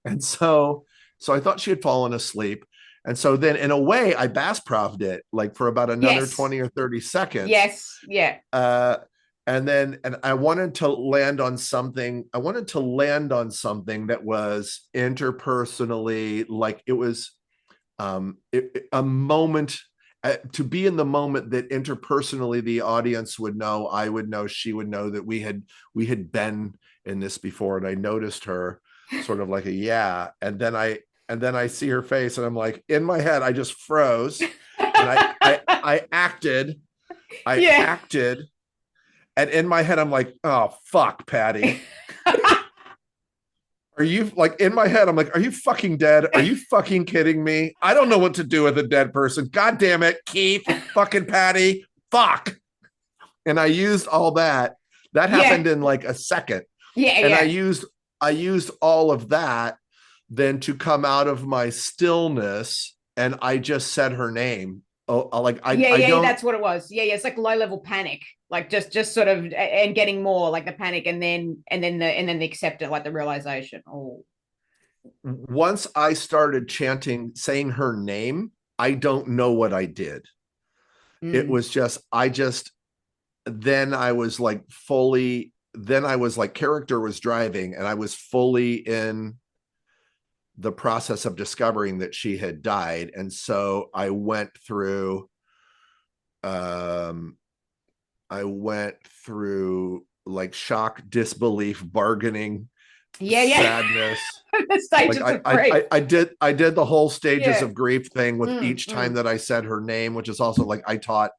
And so I thought she had fallen asleep. And so then in a way I Bassprov it like for about another 20 or 30 seconds. And I wanted to land on something. I wanted to land on something that was interpersonally, like it was a moment, to be in the moment that interpersonally the audience would know, I would know, she would know that we had been in this before. And I noticed her sort of like and then I see her face and I'm like, in my head I just froze and I acted and in my head I'm like, oh fuck, Patti. Are you, like, in my head I'm like, are you fucking dead? Are you fucking kidding me? I don't know what to do with a dead person. God damn it, Keith, fucking Patti, fuck. And I used all that happened in like a second. I used all of that then to come out of my stillness, and I just said her name. That's what it was. It's like low level panic, like just sort of, and getting more like the panic, and then the acceptance, like the realization. Once I started saying her name, I don't know what I did. It was just, then I was like character was driving, and I was fully in the process of discovering that she had died. And so I went through like shock, disbelief, bargaining, sadness. The stages of grief. I did the whole stages of grief thing with each time that I said her name, which is also like, I've taught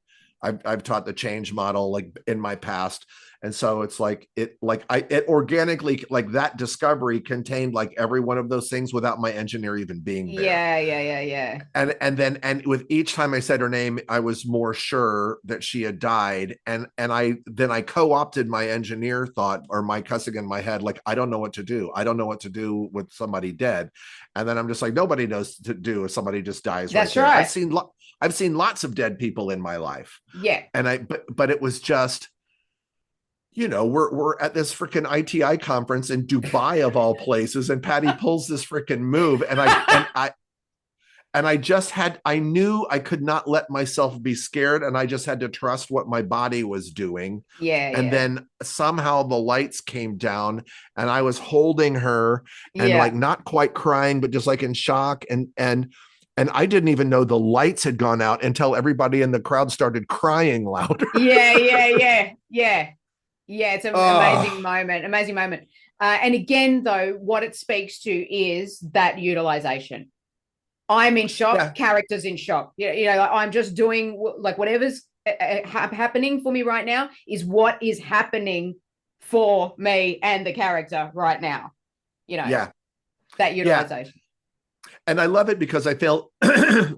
the change model like in my past. And so it's like, it organically, like that discovery contained like every one of those things without my engineer even being there. And with each time I said her name, I was more sure that she had died. And I co-opted my engineer thought, or my cussing in my head, like, I don't know what to do. I don't know what to do with somebody dead. And then I'm just like, nobody knows what to do if somebody just dies. That's right. I've seen lots of dead people in my life. But it was just, we're at this freaking ITI conference in Dubai of all places, and Patti pulls this freaking move, and and I knew I could not let myself be scared, and I just had to trust what my body was doing. Yeah, And yeah. then somehow the lights came down, and I was holding her and like Yeah. not quite crying, but just like in shock. And I didn't even know the lights had gone out until everybody in the crowd started crying louder. Yeah, yeah, yeah, yeah. Yeah, it's an amazing Oh, moment. Amazing moment. And again, though, what it speaks to is that utilization. I'm in shock, yeah, character's in shock. I'm just doing like whatever's happening for me right now is what is happening for me and the character right now. yeah, That yeah. utilization. And I love it because I feel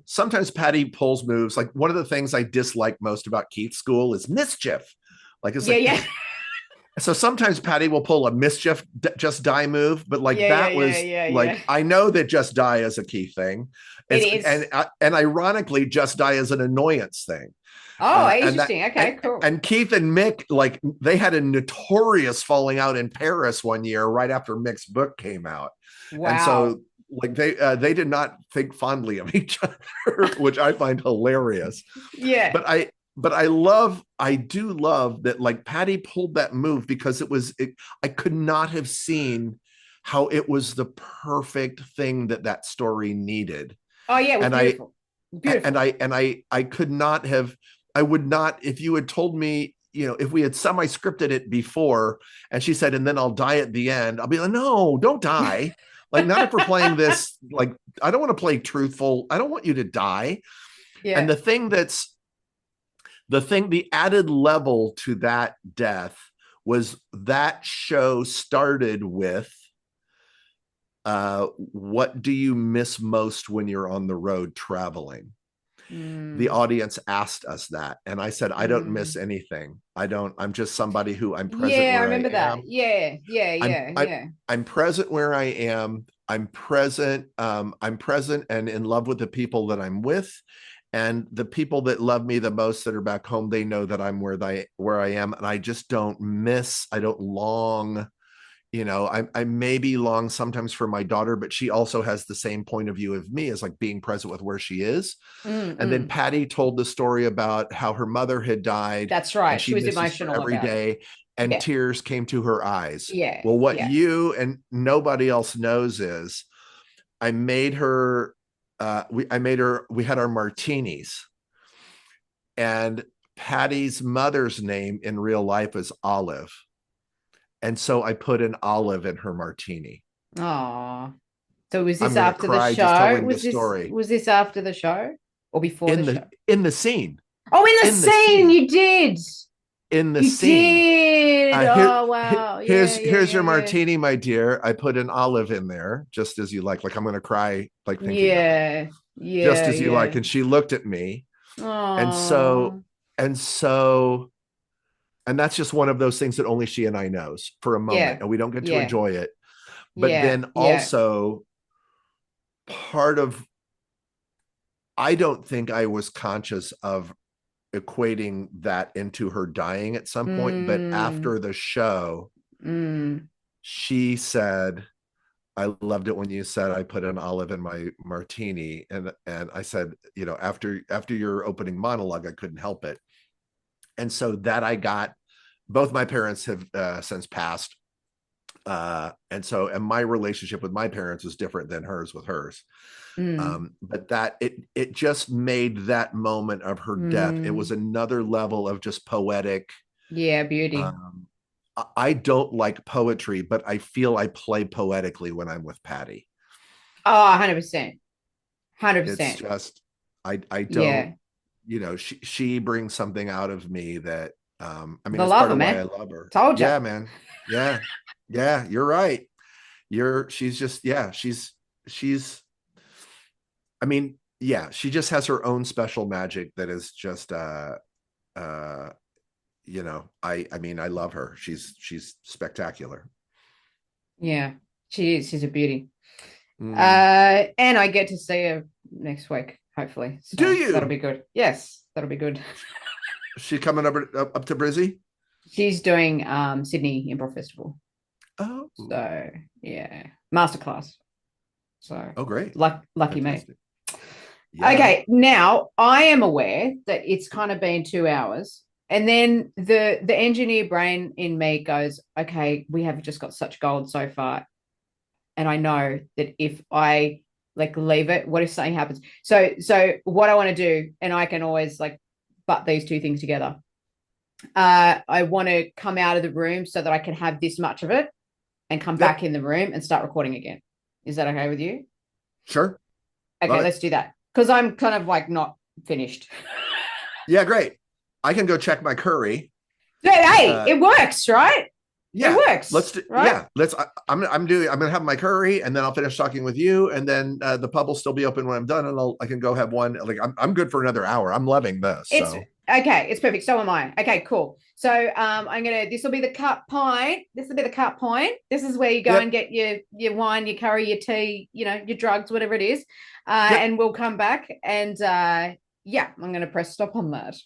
sometimes Patti pulls moves. Like one of the things I dislike most about Keith's school is mischief. Like it's Yeah, like yeah. so sometimes Patti will pull a mischief just die move, but like Yeah, yeah, that yeah, was yeah, yeah. like I know that just die is a key thing. It It's is. and ironically, just die is an annoyance thing. Oh, And that interesting. Okay, cool. and Keith and Mick, like they had a notorious falling out in Paris one year right after Mick's book came out, and Wow. so like they did not think fondly of each other, which I find hilarious. Yeah. But I do love that like Patti pulled that move because I could not have seen how it was the perfect thing that story needed. Oh, yeah, it was And I beautiful. and Beautiful. I could not have, I would not, if you had told me, if we had semi scripted it before and she said, and then I'll die at the end, I'll be like, no, don't die. Like, not if we're playing this, like, I don't want to play truthful. I don't want you to die. And Yeah. the added level to that death was that show started with what do you miss most when you're on the road traveling? The Mm, audience asked us that, and I said, I don't miss mm. anything. I'm just somebody who I'm present Yeah, I where I remember that. am. Yeah, yeah, i'm yeah, I, yeah. I'm present where I am. I'm present and in love with the people that I'm with, and the people that love me the most that are back home, they know that I'm where I am, and I just I don't long. I maybe long sometimes for my daughter, but she also has the same point of view of me as like being present with where she is. Mm, And then mm. Patti told the story about how her mother had died That's and right. She she was misses her emotional every about it. day, and Yeah, tears came to her eyes. yeah, Well, what yeah. you and nobody else knows is I made her, we had our martinis, and Patty's mother's name in real life is Olive. And so I put an olive in her martini. Oh. So was I'm this going to after the cry just show? telling the story. Was this after the show or before the in show? the in the scene Oh, in the in the scene, scene you did. in the You scene did. here Oh, wow. Yeah, yeah, here's yeah, your yeah. martini, my dear. I put an olive in there just as you like I'm going to cry like thinking of it, Yeah, just yeah, as you like. yeah. And she looked at me, and so Oh, and so and that's just one of those things that only she and I knows for a moment, yeah, and we don't get to yeah, enjoy it. But yeah, then yeah. also part of, I don't think I was conscious of equating that into her dying at some point. But Mm, after the show, mm. she said, I loved it when you said I put an olive in my martini. And I said, after your opening monologue, I couldn't help it. And so that I got, both my parents have since passed. And my relationship with my parents is different than hers with hers. Mm, But that it just made that moment of her death, it was mm. another level of just poetic. Yeah, beauty. um I don't like poetry, but I feel I play poetically when I'm with Patti. Oh, 100%. It's 100%. just, I don't, Yeah. she brings something out of me that, I mean, The it's part lover, of why I man. love her. Told you. Yeah, man. Yeah, yeah, you're right. She's just, yeah, she's I mean, yeah, she just has her own special magic that is just, uh I mean, I love her. She's spectacular. Yeah. She is. She's a beauty. Mm. And I get to see her next week, hopefully. Do So that'll you? be good. Yes, that'll be good. She coming up to Brizzy? She's doing Sydney Improv Festival. Oh, So yeah. Masterclass. So oh, great. lucky me. Fantastic. Yeah. Okay, now I am aware that it's kind of been 2 hours. And then the engineer brain in me goes, okay, we have just got such gold so far. And I know that if I like leave it, what if something happens? So what I want to do, and I can always like butt these two things together. I want to come out of the room so that I can have this much of it and come Yep. back in the room and start recording again. Is that okay with you? Sure. Okay, Love it. let's do that. Because I'm kind of like not finished. Yeah, great. I can go check my curry. Hey, it works, right? Yeah, it works. let's do, right? yeah, let's. I'm gonna have my curry, and then I'll finish talking with you, and then the pub will still be open when I'm done, and I can go have one. Like I'm good for another hour. I'm loving this. It's So okay. It's perfect. So am I. Okay, cool. So I'm gonna. This will be the cut point. This will be the cut point. This is where you go yep, and get your wine, your curry, your tea, your drugs, whatever it is. yep. And we'll come back and yeah, I'm gonna press stop on that.